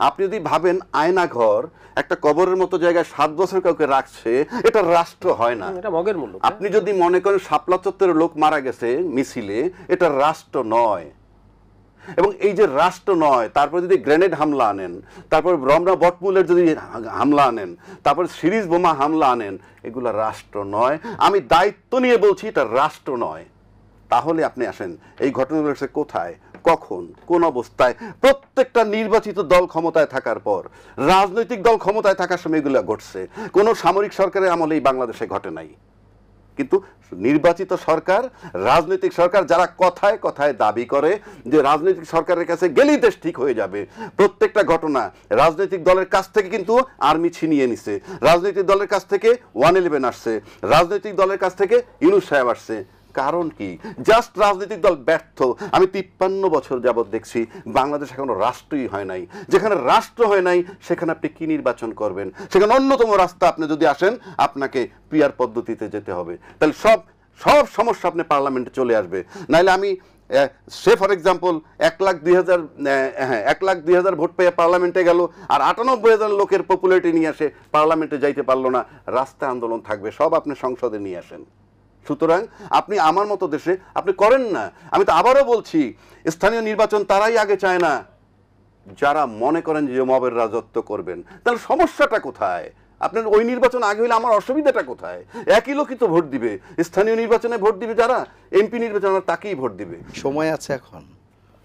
আপনি যদি ভাবেন আয়নাঘর একটা কবরের মতো জায়গায় 7 বছর কাউকে রাখছে, এটা রাষ্ট্র হয় না। এটা মগের মূল্য। আপনি যদি মনে করেন শাপলা চত্বরে লোক মারা গেছে মিছিলে, এটা রাষ্ট্র নয়। এবং এই যে রাষ্ট্র নয়, তারপর যদি গ্রেনেড হামলা আনেন, তারপর রমনা বটমূলের যদি হামলা আনেন, তারপর সিরিজ বোমা হামলা আনেন, এগুলো রাষ্ট্র নয়। আমি দায়িত্ব নিয়ে বলছি এটা রাষ্ট্র নয়। তাহলে আপনি আসেন, এই ঘটনাগুলো হচ্ছে কোথায়, কখন, কোন অবস্থায়? প্রত্যেকটা নির্বাচিত দল ক্ষমতায় থাকার পর, রাজনৈতিক দল ক্ষমতায় থাকার সময় এগুলো ঘটছে। কোনো সামরিক সরকারের আমলে এই বাংলাদেশে ঘটে নাই। কিন্তু নির্বাচিত সরকার, রাজনৈতিক সরকার, যারা কথায় কথায় দাবি করে যে রাজনৈতিক সরকারের কাছে গেলেই দেশ ঠিক হয়ে যাবে, প্রত্যেকটা ঘটনা রাজনৈতিক দলের কাছ থেকে কিন্তু আর্মি ছিনিয়ে নিছে, রাজনৈতিক দলের কাছ থেকে 111 আসছে, রাজনৈতিক দলের কাছ থেকে ইউনূস সাহেব আসছে। কারণ কি? জাস্ট রাজনৈতিক দল ব্যর্থ। আমি 53 বছর যাবৎ দেখছি বাংলাদেশ এখনো রাষ্ট্রই হয় নাই। যেখানে রাষ্ট্র হয় নাই সেখানে আপনি কি নির্বাচন করবেন? সেখানে অন্যতম রাস্তা, আপনি যদি আসেন আপনাকে পিআর পদ্ধতিতে যেতে হবে। তাহলে সব সমস্যা আপনি পার্লামেন্টে চলে আসবে। নাইলে আমি সে ফর এক্সাম্পল 1,02,000 ভোট পেয়ে পার্লামেন্টে গেল, আর 98,000 লোকের পপুলারিটি নিয়ে আসে পার্লামেন্টে যাইতে পারলো না, রাস্তায় আন্দোলন থাকবে, সব আপনি সংসদে নিয়ে আসেন। সুতরাং আপনি আমার মতো দেশে আপনি করেন না। আমি তো আবারও বলছি, স্থানীয় নির্বাচন তারাই আগে চায় না যারা মনে করেন যে মবের রাজত্ব করবেন। তাহলে সমস্যাটা কোথায়? আপনার ওই নির্বাচন আগে হইলে আমার অসুবিধাটা কোথায়? একই লোকই তো ভোট দিবে। স্থানীয় নির্বাচনে ভোট দিবে যারা, এমপি নির্বাচনে তাকেই ভোট দিবে। সময় আছে এখন।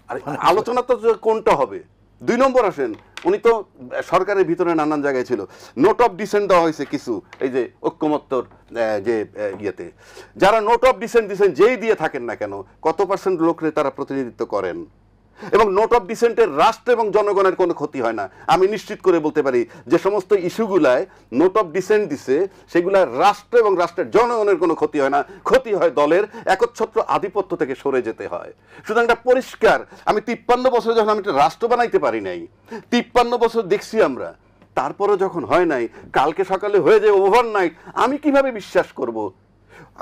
আর আলোচনা তো কোনটা হবে? 2 নম্বর আসেন, উনি তো সরকারের ভিতরে নানান জায়গায় ছিল, নোট অফ ডিসেন্ট দেওয়া হয়েছে কিছু, এই যে ঐক্যমত্যর যে ইয়েতে, যারা নোট অফ ডিসেন্ট দিচ্ছেন, যেই দিয়ে থাকেন না কেন, কত পার্সেন্ট লোকরে তারা প্রতিনিধিত্ব করেন? এবং নোট অফ ডিসেন্টের রাষ্ট্র এবং জনগণের কোনো ক্ষতি হয় না। আমি নিশ্চিত করে বলতে পারি যে সমস্ত ইস্যুগুলায় নোট অফ ডিসেন্ট দিছে, সেগুলা রাষ্ট্র এবং রাষ্ট্রের জনগণের কোনো ক্ষতি হয় না, ক্ষতি হয় দলের একচ্ছত্র আধিপত্য থেকে সরে যেতে হয়। সুতরাং এটা পরিষ্কার। আমি 53 বছর যখন আমি একটা রাষ্ট্র বানাইতে পারি নাই, 53 বছর দেখছি আমরা, তারপরে যখন হয় নাই, কালকে সকালে হয়ে যায় ওভারনাইট, আমি কিভাবে বিশ্বাস করব?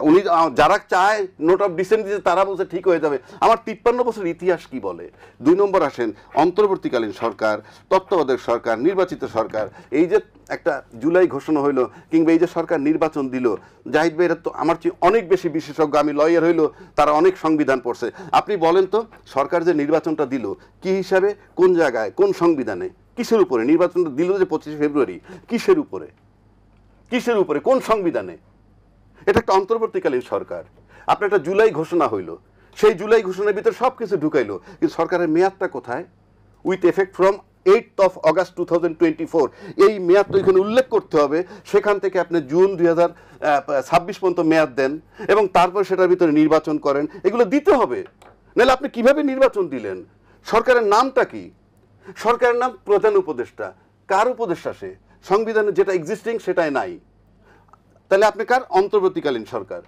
উনি যারা চায় নোট অফ ডিসেন্ট দিতে, তারা বলছে ঠিক হয়ে যাবে। আমার 53 বছর ইতিহাস কি বলে? 2 নম্বর আসেন, অন্তর্বর্তীকালীন সরকার, তত্ত্বাবধায়ক সরকার, নির্বাচিত সরকার, এই যে একটা জুলাই ঘোষণা হইলো, কিংবা এই যে সরকার নির্বাচন দিল, জাহিদ ভাই এরা তো আমার চেয়ে অনেক বেশি বিশেষজ্ঞ, আমি লয়ার হইলো, তারা অনেক সংবিধান পড়ছে। আপনি বলেন তো, সরকার যে নির্বাচনটা দিল কি হিসাবে, কোন জায়গায়, কোন সংবিধানে, কিসের উপরে নির্বাচনটা দিল? যে 25 ফেব্রুয়ারি, কিসের উপরে, কোন সংবিধানে? এটা একটা অন্তর্বর্তীকালীন সরকার। আপনার একটা জুলাই ঘোষণা হইল, সেই জুলাই ঘোষণার ভিতরে সবকিছু ঢুকাইলো, কিন্তু সরকারের মেয়াদটা কোথায়? উইথ এফেক্ট ফ্রম 8 অগাস্ট 2024, এই মেয়াদ তো এখানে উল্লেখ করতে হবে। সেখান থেকে আপনি জুন 2026 পর্যন্ত মেয়াদ দেন, এবং তারপর সেটার ভিতরে নির্বাচন করেন। এগুলো দিতে হবে, নাহলে আপনি কিভাবে নির্বাচন দিলেন? সরকারের নামটা কি? সরকারের নাম প্রধান উপদেষ্টা। কার উপদেষ্টা সে? সংবিধানে যেটা এক্সিস্টিং সেটাই নাই। তাহলে আপনি কার? অন্তর্বর্তীকালীন সরকার।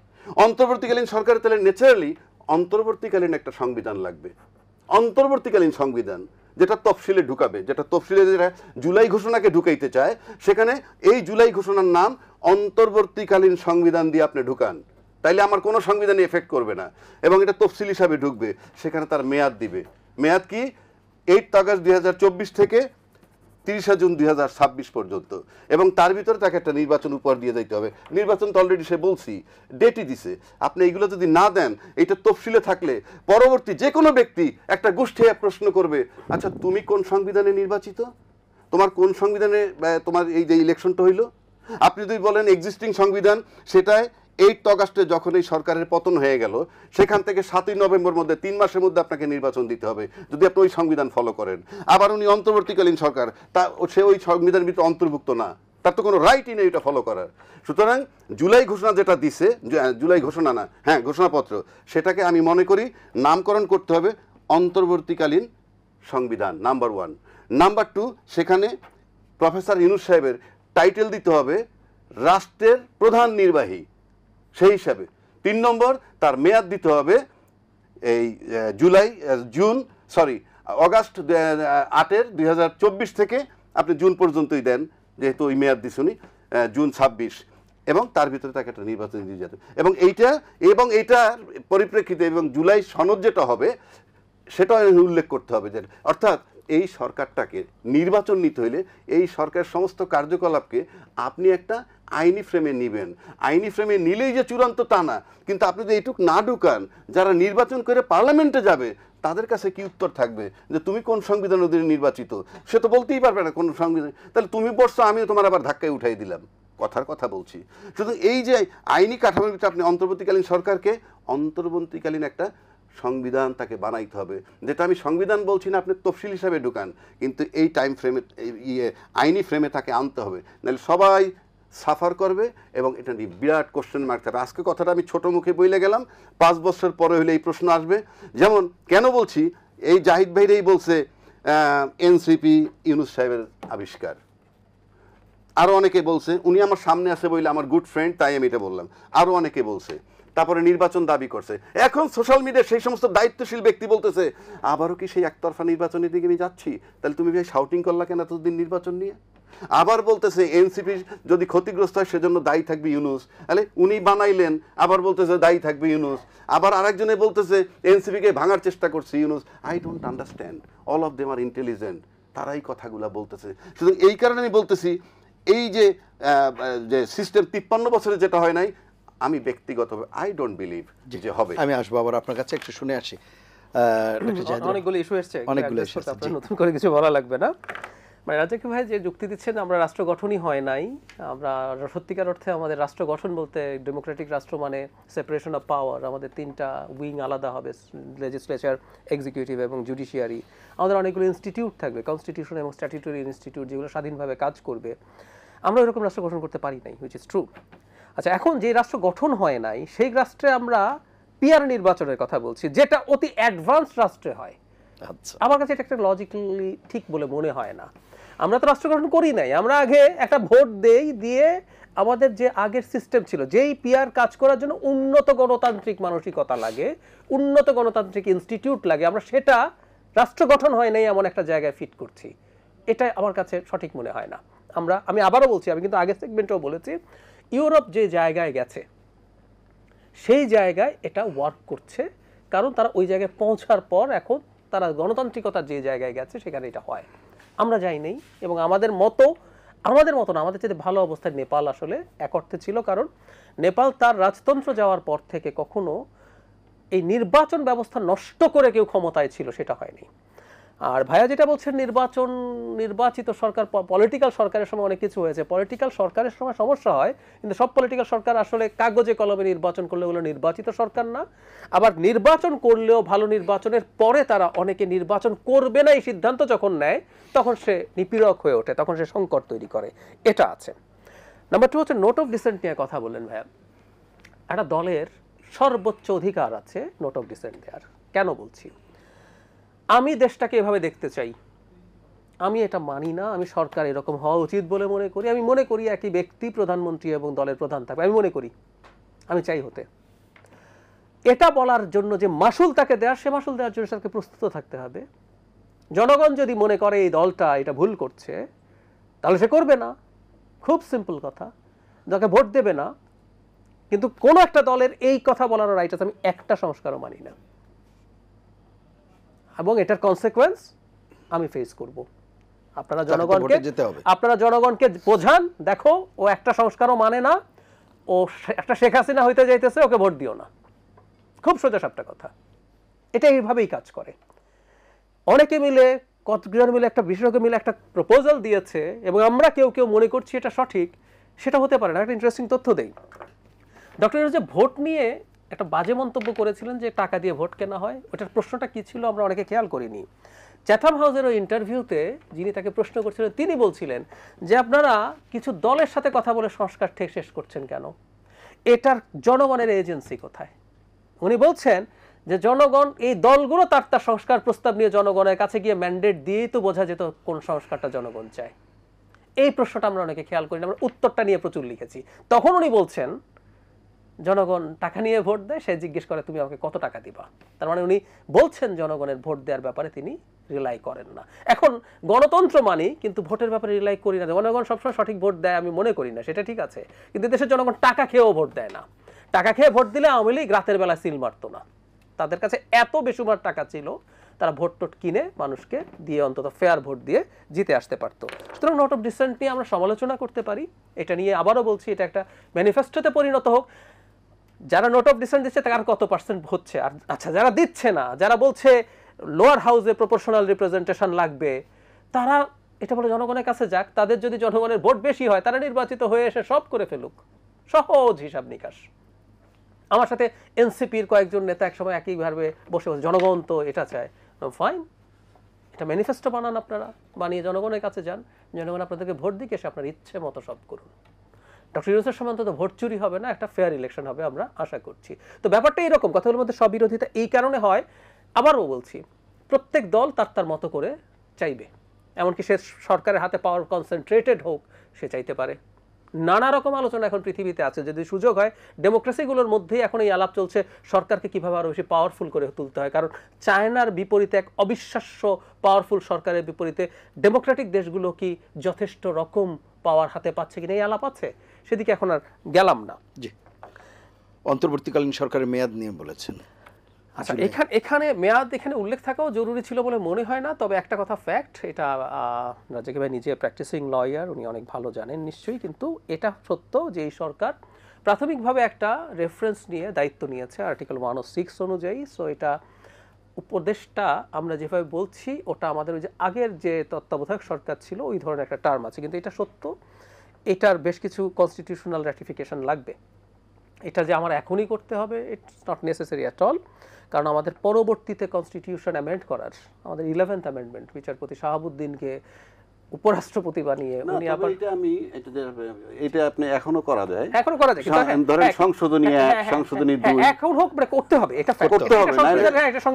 অন্তর্বর্তীকালীন সরকার, তাহলে ন্যাচারালি অন্তর্বর্তীকালীন একটা সংবিধান লাগবে। অন্তর্বর্তীকালীন সংবিধান যেটা তফসিলে ঢুকাবে, যেটা তফসিলে যেটা জুলাই ঘোষণাকে ঢুকাইতে চায়, সেখানে এই জুলাই ঘোষণার নাম অন্তর্বর্তীকালীন সংবিধান দিয়ে আপনি ঢুকান, তাইলে আমার কোনো সংবিধানে এফেক্ট করবে না, এবং এটা তফসিল হিসাবে ঢুকবে। সেখানে তার মেয়াদ দিবে। মেয়াদ কি? 8 অগাস্ট 2024 থেকে 30 জুন 2026 পর্যন্ত, এবং তার ভিতরে তাকে একটা নির্বাচন উপহার দিয়ে দিতে হবে। নির্বাচন তো অলরেডি সে বলছি ডেটই দিছে। আপনি এইগুলো যদি না দেন, এটা তফসিলে থাকলে পরবর্তী যে কোনো ব্যক্তি একটা গোষ্ঠী প্রশ্ন করবে, আচ্ছা তুমি কোন সংবিধানে নির্বাচিত, তোমার কোন সংবিধানে তোমার এই যে ইলেকশনটা হইলো? আপনি যদি বলেন এক্সিস্টিং সংবিধান, সেটায় 8 অগাস্টে যখন এই সরকারের পতন হয়ে গেল, সেখান থেকে 7ই নভেম্বর মধ্যে 3 মাসের মধ্যে আপনাকে নির্বাচন দিতে হবে, যদি আপনি ওই সংবিধান ফলো করেন। আবার উনি অন্তর্বর্তীকালীন সরকার, সে ওই সংবিধানের ভিতরে অন্তর্ভুক্ত না, তার তো কোনো রাইটই নেই এটা ফলো করার। সুতরাং জুলাই ঘোষণা যেটা দিছে, জুলাই ঘোষণা না, হ্যাঁ ঘোষণাপত্র, সেটাকে আমি মনে করি নামকরণ করতে হবে অন্তর্বর্তীকালীন সংবিধান নাম্বার 1। নাম্বার 2, সেখানে প্রফেসর ইউনূস সাহেবের টাইটেল দিতে হবে রাষ্ট্রের প্রধান নির্বাহী, সেই হিসাবে। 3 নম্বর, তার মেয়াদ দিতে হবে এই অগাস্ট 8-এর 2024 থেকে আপনি জুন পর্যন্তই দেন, যেহেতু ওই মেয়াদ দিচ্ছেন জুন 26, এবং তার ভিতরে তাকে একটা নির্বাচন দিয়ে যেতে, এবং এইটার পরিপ্রেক্ষিতে এবং জুলাই সনদ যেটা হবে সেটা উল্লেখ করতে হবে, যে অর্থাৎ এই সরকারটাকে নির্বাচন নিতে হইলে এই সরকারের সমস্ত কার্যকলাপকে আপনি একটা আইনি ফ্রেমে নিবেন। আইনি ফ্রেমে নিলেই যে চূড়ান্ত তা না, কিন্তু আপনি যদি এইটুক না ঢুকান, যারা নির্বাচন করে পার্লামেন্টে যাবে তাদের কাছে কি উত্তর থাকবে যে তুমি কোন সংবিধান অধীনে নির্বাচিত? সে তো বলতেই পারবে না কোন সংবিধান। তাহলে তুমি বসছো, আমিও তোমার আবার ধাক্কায় উঠাই দিলাম, কথার কথা বলছি। শুধু এই যে আইনি কাঠামোর ভিতরে আপনি অন্তর্বর্তীকালীন সরকারকে অন্তর্বর্তীকালীন একটা সংবিধান তাকে বানাইতে হবে, যেটা আমি সংবিধান বলছি না, আপনি তফসিল হিসাবে ঢুকান, কিন্তু এই টাইম ফ্রেমে আইনি ফ্রেমে তাকে আনতে হবে, নাহলে সবাই সাফার করবে এবং এটা নিয়ে বিরাট কোশ্চেন মার্ক থাকবে। আজকে কথাটা আমি ছোট মুখে বলে গেলাম, 5 বছর পরে হলে এই প্রশ্ন আসবে। যেমন কেন বলছি, এই জাহিদ ভাইরাই বলছে এনসিপি ইউনূস সাহেবের আবিষ্কার, আরও অনেকে বলছে, উনি আমার সামনে আছে বলে আমার গুড ফ্রেন্ড, তাই আমি এটা বললাম, আরও অনেকে বলছে। তারপরে নির্বাচন দাবি করছে। এখন সোশ্যাল মিডিয়ায় সেই সমস্ত দায়িত্বশীল ব্যক্তি বলতেছে আবারও কি সেই একতরফা নির্বাচনের দিকে আমি যাচ্ছি, তাহলে তুমি ভাই শাউটিং করলা কেন এতদিন নির্বাচন নিয়ে? আবার বলতেছে এনসিপি যদি ক্ষতিগ্রস্ত হয় সেজন্য দায়ী থাকবে ইউনূস, তাহলে উনি বানাইলেন, আবার বলতেছে দায়ী থাকবে ইউনূস। আবার আরেকজনে বলতেছে এনসিপিকে ভাঙার চেষ্টা করছে Yunus. I don't understand, all of them are intelligent, তারাই কথাগুলো বলতেছে। শুধু এই কারণে আমি বলতেছি, এই যে সিস্টেম 53 বছরে যেটা হয় নাই, আমি ব্যক্তিগতভাবে আই ডোন্ট বিলিভ যে হবে। আমি আসবো আবার আপনার কাছে, একটু শুনে আসি। অনেকগুলো ইস্যু এসছে, অনেকগুলো ইস্যু এসছে, আপনার নতুন করে কিছু বলা লাগবে না। মানে রাজাকি ভাই যে যুক্তি দিচ্ছেন, আমরা রাষ্ট্র গঠনই হয় নাই, আমরা সত্যিকার অর্থে আমাদের রাষ্ট্র গঠন বলতে ডেমোক্রেটিক রাষ্ট্র মানে সেপারেশন অফ পাওয়ার, আমাদের 3টা উইং আলাদা হবে, লেজিসলেচার, এক্সিকিউটিভ এবং জুডিশিয়ারি। আমাদের অনেকগুলো ইনস্টিটিউট থাকবে, কনস্টিটিউশন এবং স্ট্যাটিউটরি ইনস্টিটিউট, যেগুলো স্বাধীনভাবে কাজ করবে। আমরা এরকম রাষ্ট্র গঠন করতে পারি নাই, হুইচ ইজ ট্রু। আচ্ছা, এখন যে রাষ্ট্র গঠন হয় নাই সেই রাষ্ট্রে আমরা পিআর নির্বাচনের কথা বলছি, যেটা অতি অ্যাডভান্স রাষ্ট্রে হয়। আচ্ছা, আমার কাছে এটা একটা লজিক্যালি ঠিক বলে মনে হয় না। আমরা তো রাষ্ট্র গঠন করি নাই, আমরা আগে একটা ভোট দেই, দিয়ে আমাদের যে আগের সিস্টেম ছিল, যেই পিআর কাজ করার জন্য উন্নত গণতান্ত্রিক মানসিকতা লাগে, উন্নত গণতান্ত্রিক ইনস্টিটিউট লাগে, আমরা সেটা রাষ্ট্র গঠন হয় নাই এমন একটা জায়গায় ফিট করছি। এটা আমার কাছে সঠিক মনে হয় না। আমি আবারও বলছি, আমি কিন্তু আগের সেগমেন্টেও বলেছি, ইউরোপ যে জায়গায় গেছে সেই জায়গায় এটা ওয়ার্ক করছে, কারণ তারা ওই জায়গায় পৌঁছার পর এখন তারা গণতান্ত্রিকতার যে জায়গায় গেছে সেখানে এটা হয়। আমরা যাই নেই, এবং আমাদের মতো না, আমাদের চেয়ে ভালো অবস্থায় নেপাল আসলে এক অর্থে ছিল, কারণ নেপাল তার রাজতন্ত্র যাওয়ার পর থেকে কখনো এই নির্বাচন ব্যবস্থা নষ্ট করে কেউ ক্ষমতায় ছিল সেটা হয়নি। আর ভাইয়া যেটা বলছেন, নির্বাচিত সরকার, পলিটিক্যাল সরকারের সময় অনেক কিছু হয়েছে। পলিটিক্যাল সরকারের সময় সমস্যা হয়, কিন্তু সব পলিটিক্যাল সরকার আসলে কাগজে কলমে নির্বাচন করলে ওগুলো নির্বাচিত সরকার না। আবার নির্বাচন করলেও ভালো নির্বাচনের পরে তারা অনেকে নির্বাচন করবে না এই সিদ্ধান্ত যখন নেয়, তখন সে নিপীড়ক হয়ে ওঠে, তখন সে সংকট তৈরি করে। এটা আছে। নাম্বার 2 হচ্ছে নোট অফ ডিসেন্ট নিয়ে কথা বললেন ভাইয়া। একটা দলের সর্বোচ্চ অধিকার আছে নোট অফ ডিসেন্ট দেওয়ার। কেন বলছি? আমি দেশটাকে এভাবে দেখতে চাই, আমি এটা মানি না, আমি সরকার এরকম হওয়া উচিত বলে মনে করি। আমি মনে করি একই ব্যক্তি প্রধানমন্ত্রী এবং দলের প্রধান থাকবে, আমি মনে করি, আমি চাই হতে। এটা বলার জন্য যে মাসুল তাকে দেওয়ার, সে মাসুল দেওয়ার জন্য তাকে প্রস্তুত থাকতে হবে। জনগণ যদি মনে করে এই দলটা এটা ভুল করছে, তাহলে সে করবে না, খুব সিম্পল কথা, যাকে ভোট দেবে না। কিন্তু কোনো একটা দলের এই কথা বলার রাইট আছে, আমি একটা সংস্কারও মানি না, এবং এটার কনসিকুয়েন্স আমি ফেস করব। আপনারা জনগণকে বোঝান, দেখো ও একটা সংস্কারও মানে না, ও একটা শেখ হাসিনা হইতে যাইতেছে, ওকে ভোট দিও না। খুব সোজা সাপটা কথা, এটা এইভাবেই কাজ করে। অনেকে মিলে, কতজন মিলে, একটা বিশেষজ্ঞ মিলে একটা প্রপোজাল দিয়েছে, এবং আমরা কেউ কেউ মনে করছি এটা সঠিক, সেটা হতে পারে না। একটা ইন্টারেস্টিং তথ্য দেই। ডক্টর ইউনূস যে ভোট নিয়ে একটা বাজে মন্তব্য করেছিলেন যে টাকা দিয়ে ভোট কেনা হয়, ওটার প্রশ্নটা কি ছিল আমরা অনেকে খেয়াল করিনি। চ্যাথাম হাউসের ওই ইন্টারভিউতে যিনি তাকে প্রশ্ন করছিলেন, তিনি বলছিলেন যে আপনারা কিছু দলের সাথে কথা বলে সংস্কার ঠিক শেষ করছেন কেন, এটার জনগণের এজেন্সি কোথায়? উনি বলছেন যে জনগণ এই দলগুলো তার তার সংস্কার প্রস্তাব নিয়ে জনগণের কাছে গিয়ে ম্যান্ডেট দিয়েই তো বোঝা যেত কোন সংস্কারটা জনগণ চায়। এই প্রশ্নটা আমরা অনেকে খেয়াল করি না, আমরা উত্তরটা নিয়ে প্রচুর লিখেছি। তখন উনি বলছেন জনগণ টাকা নিয়ে ভোট দেয়, সে জিজ্ঞেস করে তুমি আমাকে কত টাকা দিবা। তার মানে উনি বলছেন জনগণের ভোট দেওয়ার ব্যাপারে তিনি রিলাই করেন না। এখন গণতন্ত্র মানি, কিন্তু ভোটের ব্যাপারে রিলাই করি না। জনগণ সবসময় সঠিক ভোট দেয় আমি মনে করি না, সেটা ঠিক আছে, কিন্তু দেশের জনগণ টাকা খেয়েও ভোট দেয় না। টাকা খেয়ে ভোট দিলে আওয়ামী লীগ রাতের বেলা সিল মারতো না, তাদের কাছে এত বেসুমার টাকা ছিল, তারা ভোট টোট কিনে মানুষকে দিয়ে অন্তত ফেয়ার ভোট দিয়ে জিতে আসতে পারতো। সুতরাং নোট অফ ডিসেন্ট নিয়ে আমরা সমালোচনা করতে পারি, এটা নিয়ে আবারও বলছি এটা একটা ম্যানিফেস্টোতে পরিণত হোক। যারা নোট অফ ডিসেন্ট দিচ্ছে তার কত পার্সেন্ট হচ্ছে, আর আচ্ছা যারা দিচ্ছে না, যারা বলছে লোয়ার হাউসে প্রপোর্শনাল রিপ্রেজেন্টেশন লাগবে, তারা এটা বলে জনগণের কাছে যাক, তাদের যদি জনগণের ভোট বেশি হয় তারা নির্বাচিত হয়ে এসে সব করে ফেলুক, সহজ হিসাব নিকাশ। আমার সাথে এনসিপির কয়েকজন নেতা একসময় একইভাবে বসে বসে জনগণ তো এটা চায়, ফাইন, এটা ম্যানিফেস্টো বানান, আপনারা বানিয়ে জনগণের কাছে যান, জনগণ আপনাদেরকে ভোট দিকে এসে আপনার ইচ্ছে মতো সব করুন। ডক্টর ইউনূসের সময় অন্তত ভোট চুরি হবে না, একটা ফেয়ার ইলেকশন হবে আমরা আশা করছি। তো ব্যাপারটা এইরকম, কথাগুলোর মধ্যে সব বিরোধিতা এই কারণে হয়, আবারও বলছি প্রত্যেক দল তার তার মতো করে চাইবে, এমনকি সে সরকারের হাতে পাওয়ার কনসেন্ট্রেটেড হোক সে চাইতে পারে। নানা রকম আলোচনা এখন পৃথিবীতে আছে, যদি সুযোগ হয় ডেমোক্রেসিগুলোর মধ্যেই এখন এই আলাপ চলছে সরকারকে কিভাবে আরো বেশি পাওয়ারফুল করে তুলতে হয়। কারণ চায়নার বিপরীতে এক অবিশ্বাস্য পাওয়ারফুল সরকারের বিপরীতে ডেমোক্রেটিক দেশগুলো কি যথেষ্ট রকম পাওয়ার হাতে পাচ্ছে কিনা এই আলাপ আছে, সেদিকে এখন আর গেলাম না। জি, অন্তর্বর্তীকালীন সরকারের মেয়াদ নিয়ে বলেছেন। আচ্ছা, এখানে মেয়াদ এখানে উল্লেখ থাকাও জরুরি ছিল বলে মনে হয় না, তবে একটা কথা ফ্যাক্ট, এটা রাজ্জাকি ভাই নিজে প্র্যাকটিসিং লয়ার, উনি অনেক ভালো জানেন নিশ্চয়ই, কিন্তু এটা সত্য যে এই সরকার প্রাথমিকভাবে একটা রেফারেন্স নিয়ে দায়িত্ব নিয়েছে আর্টিকেল 106 অনুযায়ী। সো এটা উপদেষ্টা আমরা যেভাবে বলছি ওটা আমাদের ওই যে আগের যে তত্ত্বাবধায়ক সরকার ছিল ওই ধরনের একটা টার্ম আছে, কিন্তু এটা সত্য এটার বেশ কিছু কনস্টিটিউশনাল র্যাটিফিকেশন লাগবে। এটা যে আমার এখনই করতে হবে it's not necessary at all, কারণ আমাদের পরবর্তীতে কনস্টিটিউশন অ্যামেন্ড করার, আমাদের 11th অ্যামেন্ডমেন্ট বিচারপতি শাহাবুদ্দিনকে উপরাষ্ট্রপতি বানিয়ে উনি আবার এটা আপনি এখনো করা যায়, এখনো করা যায়, কিন্তু ধরেন সংশোধনী 1 সংশোধনী 2 এখন হোক মানে করতে হবে, এটা করতে হবে,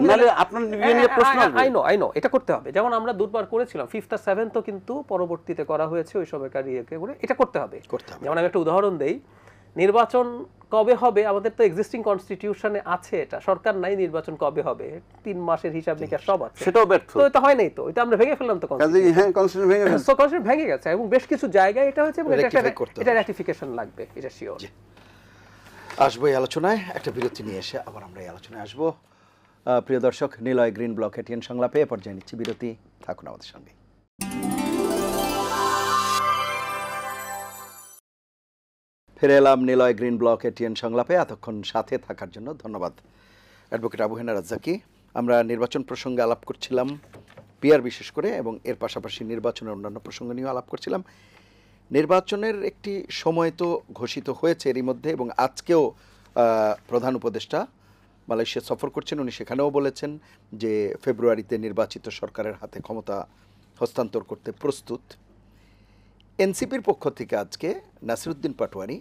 নালে আপনার নিয়ে প্রশ্ন আসবে। আই নো এটা করতে হবে, যেমন আমরা দুবার করেছিলাম 5th আর 7th তো কিন্তু পরবর্তীতে করা হয়েছে ওই সময়কার ইয়েকে করে, এটা করতে হবে। যেমন আমি একটা উদাহরণ দেই, নির্বাচন কবে হবে আমাদের তো এক্সিস্টিং কনস্টিটিউশনে আছে, এটা সরকার নাই, নির্বাচন কবে হবে 3 মাসের হিসাব নিকাশ সব আছে, সেটাও ব্যর্থ, তো এটা হয় নাই, তো এটা আমরা ভেঙে ফেললাম, তো হ্যাঁ কনস্টিটিউশন ভেঙে গেছে, কনস্টিটিউশন ভেঙে গেছে এবং বেশ কিছু জায়গায় এটা হয়েছে এবং এটা র্যাটিফিকেশন লাগবে, এটা শিওর। আসবো এই আলোচনায়, একটা বিরতি নিয়ে এসে আবার আমরা এই আলোচনায় আসবো। প্রিয় দর্শক, নিলয় গ্রিন ব্লক এটিএন সংলাপে এ পর্যায়ে নিচ্ছি বিরতি, থাকুন আমাদের সঙ্গে। ফিরে এলাম নিলয় গ্রিন ব্লক এটিএন সংলাপে, এতক্ষণ সাথে থাকার জন্য ধন্যবাদ অ্যাডভোকেট আবু হেনা রাজ্জাকি। আমরা নির্বাচন প্রসঙ্গে আলাপ করছিলাম, পিআর বিশেষ করে, এবং এর পাশাপাশি নির্বাচনের অন্যান্য প্রসঙ্গ নিয়েও আলাপ করছিলাম। নির্বাচনের একটি সময় তো ঘোষিত হয়েছে এরই মধ্যে, এবং আজকেও প্রধান উপদেষ্টা মালয়েশিয়া সফর করছেন, উনি সেখানেও বলেছেন যে ফেব্রুয়ারিতে নির্বাচিত সরকারের হাতে ক্ষমতা হস্তান্তর করতে প্রস্তুত। এনসিপির পক্ষ থেকে আজকে নাসিরউদ্দিন পাটোয়ারি,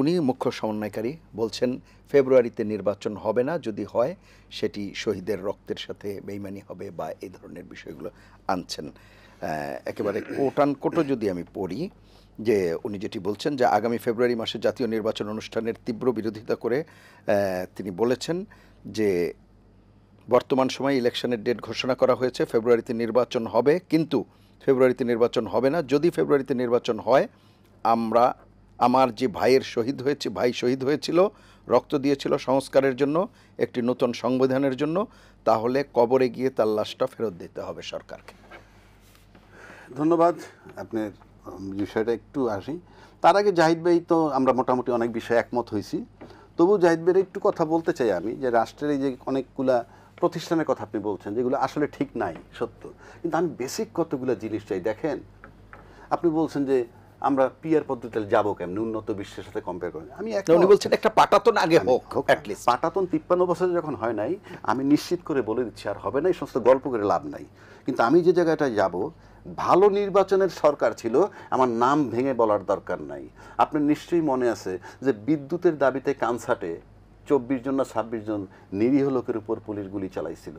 উনি মুখ্য সমন্বয়কারী, বলছেন ফেব্রুয়ারিতে নির্বাচন হবে না, যদি হয় সেটি শহীদের রক্তের সাথে বেইমানি হবে বা এই ধরনের বিষয়গুলো আনছেন। একেবারে কোটানকোটো যদি আমি পড়ি, যে উনি যেটি বলছেন যে আগামী ফেব্রুয়ারি মাসে জাতীয় নির্বাচন অনুষ্ঠানের তীব্র বিরোধিতা করে তিনি বলেছেন যে বর্তমান সময়ে ইলেকশনের ডেট ঘোষণা করা হয়েছে, ফেব্রুয়ারিতে নির্বাচন হবে, কিন্তু ফেব্রুয়ারিতে নির্বাচন হবে না। যদি ফেব্রুয়ারিতে নির্বাচন হয়, আমার যে ভাই শহীদ হয়েছিল, রক্ত দিয়েছিল সংস্কারের জন্য, একটি নতুন সংবিধানের জন্য, তাহলে কবরে গিয়ে তার লাশটা ফেরত দিতে হবে সরকারকে। ধন্যবাদ। আপনার বিষয়টা একটু আসি, তার আগে জাহিদ ভাই তো আমরা মোটামুটি অনেক বিষয়ে একমত হয়েছি, তবু জাহিদ ভাইয়ের একটু কথা বলতে চাই আমি, যে রাষ্ট্রের এই যে অনেকগুলা প্রতিষ্ঠানের কথা আপনি বলছেন যেগুলো আসলে ঠিক নাই, সত্য, কিন্তু আমি বেসিক কতগুলো জিনিস চাই। দেখেন, আপনি বলছেন যে আমরা পিআর পদ্ধতিতে যাবো কেমন উন্নত বিশ্বের সাথে কম্পেয়ার করেন, আমি উনি বলছেন একটা পাটাতন আগে হোক, পাটাতন 53 বছরে যখন হয় নাই, আমি নিশ্চিত করে বলে দিচ্ছি আর হবে না, এই সমস্ত গল্প করে লাভ নাই। কিন্তু আমি যে জায়গাটায় যাব, ভালো নির্বাচনের সরকার ছিল, আমার নাম ভেঙে বলার দরকার নাই। আপনার নিশ্চয়ই মনে আছে যে বিদ্যুতের দাবিতে কানসাটে 24 জন না 26 জন নিরীহ লোকের উপর পুলিশ গুলি চালাইছিল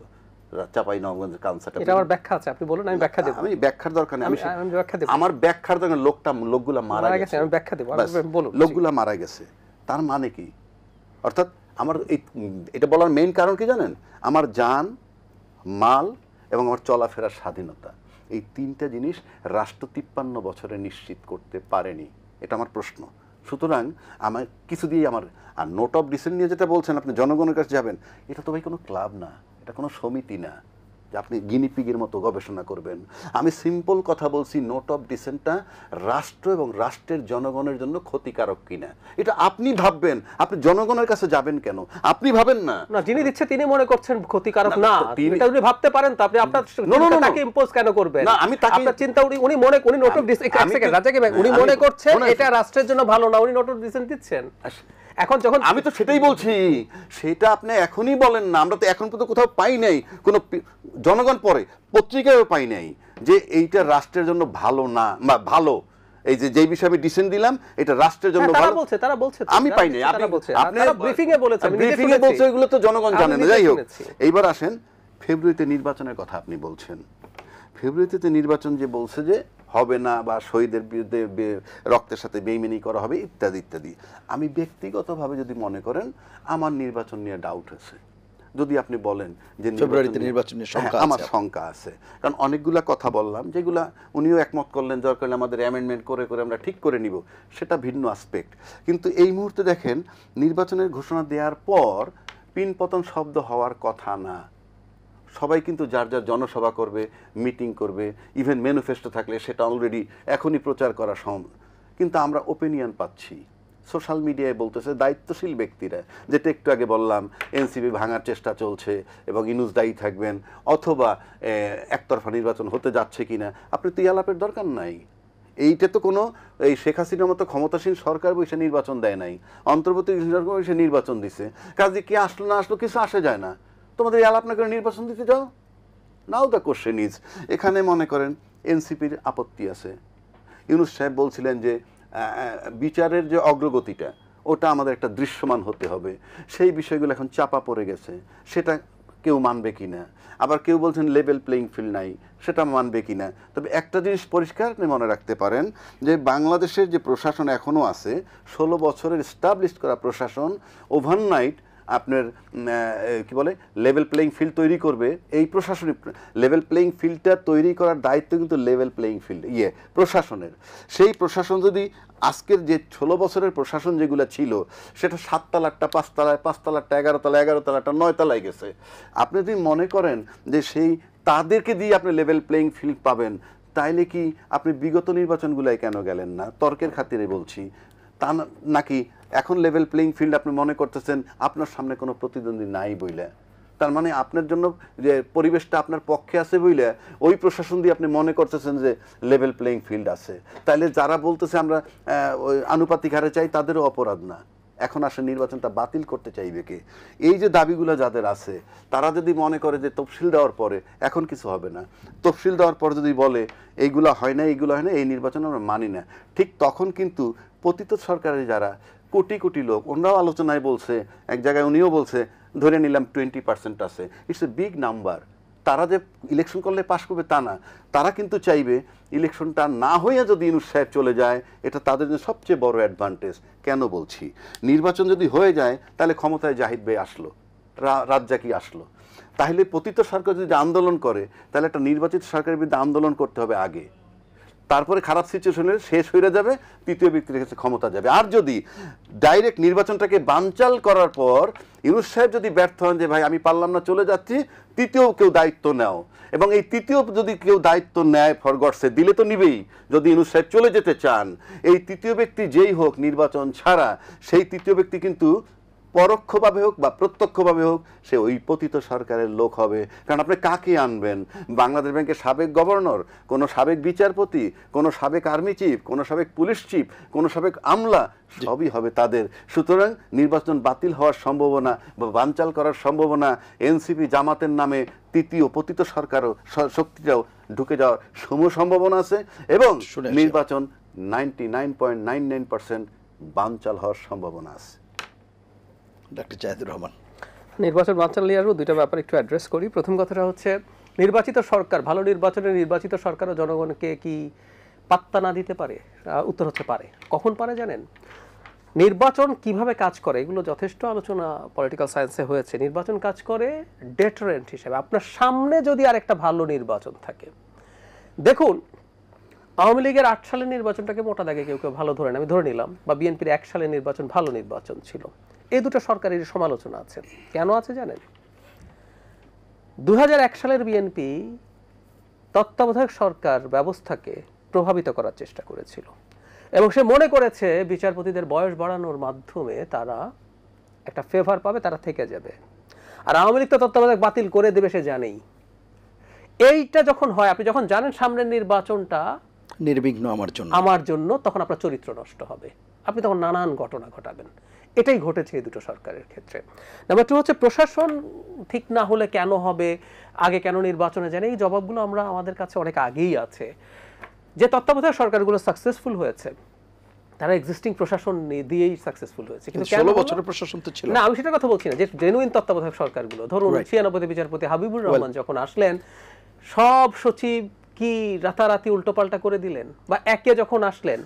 চাপাই নবাবগঞ্জের কানসাটা। এটা আমার ব্যাখ্যা আছে, আপনি বলুন, আমি ব্যাখ্যা দেব। আমি ব্যাখ্যার দরকার নেই, আমি ব্যাখ্যা দেব। আমার ব্যাখ্যার দরকার, লোকগুলা মারা গেছে, আমি ব্যাখ্যা দেব, বলুন। লোকগুলা মারা গেছে, তার মানে কি? অর্থাৎ আমার এটা বলার মেইন কারণ কি জানেন? আমার জান, মাল এবং আমার চলাফেরার স্বাধীনতা, এই তিনটা জিনিস রাষ্ট্র 53 বছরে নিশ্চিত করতে পারেনি, এটা আমার প্রশ্ন। সুতরাং আমার কিছু দিয়ে আমার, আর নোট অফ ডিসেন্ট নিয়ে যেটা বলছেন আপনি জনগণের কাছে যাবেন, এটা তো ভাই কোনো ক্লাব না, এটা কোনো সমিতি না যে আপনি গিনিপিগের মতো গবেষণা করবেন। আমি সিম্পল কথা বলছি, নোট অফ ডিসেন্টটা রাষ্ট্র এবং রাষ্ট্রের জনগণের জন্য ক্ষতিকারক কিনা এটা আপনি ভাববেন, আপনি জনগণের কাছে যাবেন কেন? আপনি ভাবেন না, না, যিনি দিচ্ছে তিনি মনে করছেন ক্ষতিকারক না, এটা উনি ভাবতে পারেন তো, আপনি আপনার তাকে ইম্পোজ কেন করবেন? না, আমি তাকে, আপনার চিন্তা উনি মনে, উনি নোট অফ ডিসেন্ট, এক সেকেন্ড রাজাকে ভাই, উনি মনে করছেন এটা রাষ্ট্রের জন্য ভালো না, উনি নোট অফ ডিসেন্ট দিচ্ছেন। এখন যখন আমি তো সেটাই বলছি, সেটা আপনি এখনই বলেন না, আমরা তো এখন পর্যন্ত কোথাও পাই নাই, কোনো জনগণ পরে পত্রিকায়ও পাই নাই যে এইটা রাষ্ট্রের জন্য ভালো না বা ভালো, এই যে যেই বিষয়ে আমি ডিসেন্ট দিলাম এটা রাষ্ট্রের জন্য ভালো তারা বলছে আমি পাই নাই, আপনি ব্রিফিং এ বলেছেন, ব্রিফিং এ বলছে, এগুলো তো জনগণ জানে না। যাই হোক, এইবার আসেন ফেব্রুয়ারিতে নির্বাচনের কথা আপনি বলছেন। ফেব্রুয়ারিতে নির্বাচন যে বলছে যে হবে না বা শহীদের বিরুদ্ধে রক্তের সাথে বেইমানি করা হবে ইত্যাদি ইত্যাদি, আমি ব্যক্তিগতভাবে যদি মনে করেন আমার নির্বাচন নিয়ে ডাউট আছে, যদি আপনি বলেন যে ফেব্রুয়ারিতে নির্বাচনের সংখ্যা আমার শঙ্কা আছে, কারণ অনেকগুলা কথা বললাম যেগুলা উনিও একমত করলেন, দরকার হলে আমাদের অ্যামেন্ডমেন্ট করে করে আমরা ঠিক করে নিব, সেটা ভিন্ন আসপেক্ট। কিন্তু এই মুহূর্তে দেখেন নির্বাচনের ঘোষণা দেওয়ার পর পিনপতন শব্দ হওয়ার কথা না, সবাই কিন্তু যার যার জনসভা করবে, মিটিং করবে, ইভেন ম্যানিফেস্টো থাকলে সেটা অলরেডি এখনই প্রচার করা সম্ভব। কিন্তু আমরা ওপিনিয়ন পাচ্ছি, সোশ্যাল মিডিয়ায় বলতেছে দায়িত্বশীল ব্যক্তিরা, যেটা একটু আগে বললাম এনসিপি ভাঙার চেষ্টা চলছে এবং ইনুস দায়ী থাকবেন, অথবা একতরফা নির্বাচন হতে যাচ্ছে কিনা, আপনি তো আলাপের দরকার নাই। এইটা তো কোনো এই শেখ হাসিনার মতো ক্ষমতাসীন সরকার বসে নির্বাচন দেয় নাই, অন্তর্বর্তী সরকার বসে নির্বাচন দিছে, কাজে কি আসলো না আসলো কিছু আসে যায় না, তোমাদের এই আলাপ না করে নির্বাচন দিতে যাও। নাও দ্য কোশ্চেন ইজ, এখানে মনে করেন এনসিপির আপত্তি আছে। ইউনূস সাহেব বলছিলেন যে বিচারের যে অগ্রগতিটা ওটা আমাদের একটা দৃশ্যমান হতে হবে, সেই বিষয়গুলো এখন চাপা পড়ে গেছে, সেটা কেউ মানবে কিনা, আবার কেউ বলছেন লেভেল প্লেইং ফিল্ড নাই, সেটা মানবে কিনা। তবে একটা জিনিস পরিষ্কার আপনি মনে রাখতে পারেন যে বাংলাদেশের যে প্রশাসন এখনও আছে, 16 বছরের এস্টাবলিশ করা প্রশাসন ওভারনাইট আপনার কি বলে লেভেল প্লেইং ফিল্ড তৈরি করবে, এই প্রশাসনিক লেভেল প্লেইং ফিল্ডটা তৈরি করার দায়িত্ব কিন্তু লেভেল প্লেইং ফিল্ড প্রশাসনের। সেই প্রশাসন যদি আজকের যে 16 বছরের প্রশাসন যেগুলো ছিল সেটা 7 তলারটা 5 তলায়, 5 তলারটা 11 তলায়, 11 তলারটা 9 তলায় গেছে, আপনি যদি মনে করেন যে সেই তাদেরকে দিয়ে আপনি লেভেল প্লেইং ফিল্ড পাবেন, তাইলে কি আপনি বিগত নির্বাচনগুলোয় কেন গেলেন না? তর্কের খাতিরে বলছি, তা নাকি এখন লেভেল প্লেইং ফিল্ড আপনি মনে করতেছেন আপনার সামনে কোনো প্রতিদ্বন্দ্বী নাই বইলে, তার মানে আপনার জন্য যে পরিবেশটা আপনার পক্ষে আছে বইলে ওই প্রশাসন দিয়ে আপনি মনে করতেছেন যে লেভেল প্লেইং ফিল্ড আছে, তাইলে যারা বলতেছে আমরা ওই আনুপাতিক হারে চাই তাদেরও অপরাধ না। এখন আসে নির্বাচনটা বাতিল করতে চাইবে কে? এই যে দাবিগুলো যাদের আছে তারা যদি মনে করে যে তফসিল দেওয়ার পরে এখন কিছু হবে না, তফসিল দেওয়ার পর যদি বলে এইগুলো হয় না, এইগুলো হয় না, এই নির্বাচন আমরা মানি না, ঠিক তখন কিন্তু পতিত সরকারের যারা কোটি কোটি লোক, ওনারাও আলোচনায় বলছে, এক জায়গায় উনিও বলছে, ধরে নিলাম 20% আছে, ইটস এ বিগ নাম্বার, তারা যে ইলেকশন করলে পাশ করবে তা না, তারা কিন্তু চাইবে ইলেকশনটা না হয়ে যদি ইউনূস সাহেব চলে যায়, এটা তাদের জন্য সবচেয়ে বড় অ্যাডভান্টেজ। কেন বলছি? নির্বাচন যদি হয়ে যায় তাহলে ক্ষমতায় জাহিদ ভাই আসলো, রাজ্জাকি আসলো, তাহলে পতিত সরকার যদি আন্দোলন করে তাহলে একটা নির্বাচিত সরকারের বিরুদ্ধে আন্দোলন করতে হবে আগে, তারপরে খারাপ সিচুয়েশনের শেষ হয়ে যাবে, তৃতীয় ব্যক্তির কাছে ক্ষমতা যাবে। আর যদি ডাইরেক্ট নির্বাচনটাকে বানচাল করার পর ইউনূস সাহেব যদি ব্যর্থ হন যে ভাই আমি পারলাম না চলে যাচ্ছি, তৃতীয় কেউ দায়িত্ব নেও, এবং এই তৃতীয় যদি কেউ দায়িত্ব নেয় ফর গডসে দিলে তো নিবেই, যদি ইউনূস সাহেব চলে যেতে চান, এই তৃতীয় ব্যক্তি যেই হোক নির্বাচন ছাড়া, সেই তৃতীয় ব্যক্তি কিন্তু পরোক্ষভাবে হোক বা প্রত্যক্ষভাবে হোক সে ওই পতিত সরকারের লোক হবে। কারণ আপনি কাকে আনবেন? বাংলাদেশ ব্যাংকের সাবেক গভর্নর, কোনো সাবেক বিচারপতি, কোনো সাবেক আর্মি চিফ, কোনো সাবেক পুলিশ চিফ, কোনো সাবেক আমলা, সবই হবে তাদের। সুতরাং নির্বাচন বাতিল হওয়ার সম্ভাবনা বা বানচাল করার সম্ভাবনা, এনসিপি জামাতের নামে তৃতীয় পতিত সরকারও শক্তিটাও ঢুকে যাওয়ার সম্ভাবনা আছে, এবং নির্বাচন 99.99% বানচাল হওয়ার সম্ভাবনা আছে। ডক্টর জাহিদুর রহমান। নির্বাচন বানচাল নিয়ে আসবো, দুইটা ব্যাপার একটু অ্যাড্রেস করি। প্রথম কথাটা হচ্ছে নির্বাচিত সরকার, ভালো নির্বাচনে নির্বাচিত সরকারও জনগণকে কি পাত্তা না দিতে পারে? উত্তর হচ্ছে পারে। কখন পারে জানেন? নির্বাচন কিভাবে কাজ করে এগুলো যথেষ্ট আলোচনা পলিটিক্যাল সায়েন্সে হয়েছে। নির্বাচন কাজ করে ডেটারেন্ট হিসেবে। আপনার সামনে যদি আর একটা ভালো নির্বাচন থাকে, দেখুন আওয়ামী লীগের 8 সালের নির্বাচনটাকে মোটা দাগে কেউ কেউ ভালো ধরেন, আমি ধরে নিলাম, বা বিএনপির 1 সালের নির্বাচন ভালো নির্বাচন ছিল। এই দুটো সরকারের সমালোচনা আছে। কেন আছে জানেন? 2001 সালের বিএনপি তত্ত্বাবধায়ক সরকার ব্যবস্থাকে প্রভাবিত করার চেষ্টা করেছিল এবং সে মনে করেছে বিচারপতিদের বয়স বাড়ানোর মাধ্যমে তারা একটা ফেভার পাবে, তারা থেকে যাবে। আর আওয়ামী লীগ তো তত্ত্বাবধায়ক বাতিল করে দেবে সে জানেই। এইটা যখন হয়, আপনি যখন জানেন সামনের নির্বাচনটা নির্বিঘ্ন আমার জন্য, তখন আপনার চরিত্র নষ্ট হবে, আপনি তখন নানান ঘটনা ঘটাবেন। এটাই ঘটেছে এই দুটো সরকারের ক্ষেত্রে। নাম্বার 2 হচ্ছে প্রশাসন ঠিক না হলে কেন হবে, আগে কেন নির্বাচনে যান, এই জবাবগুলো আমরা আমাদের কাছে অনেক আগেই আছে। যে তত্ত্বাবধায়ক সরকারগুলো সাকসেসফুল হয়েছে তারা এক্সিস্টিং প্রশাসন দিয়েই সাকসেসফুল হয়েছে। কিন্তু 16 বছরের প্রশাসন তো ছিল না, আমি সেটার কথা বলছি না। যে জেনুইন তত্ত্বাবধায়ক সরকারগুলো, ধরুন 96 বিচারপতি হাবিবুর রহমান যখন আসলেন, সব সচিব কি রাতারাতি উল্টোপাল্টা করে দিলেন? বা একে যখন আসলেন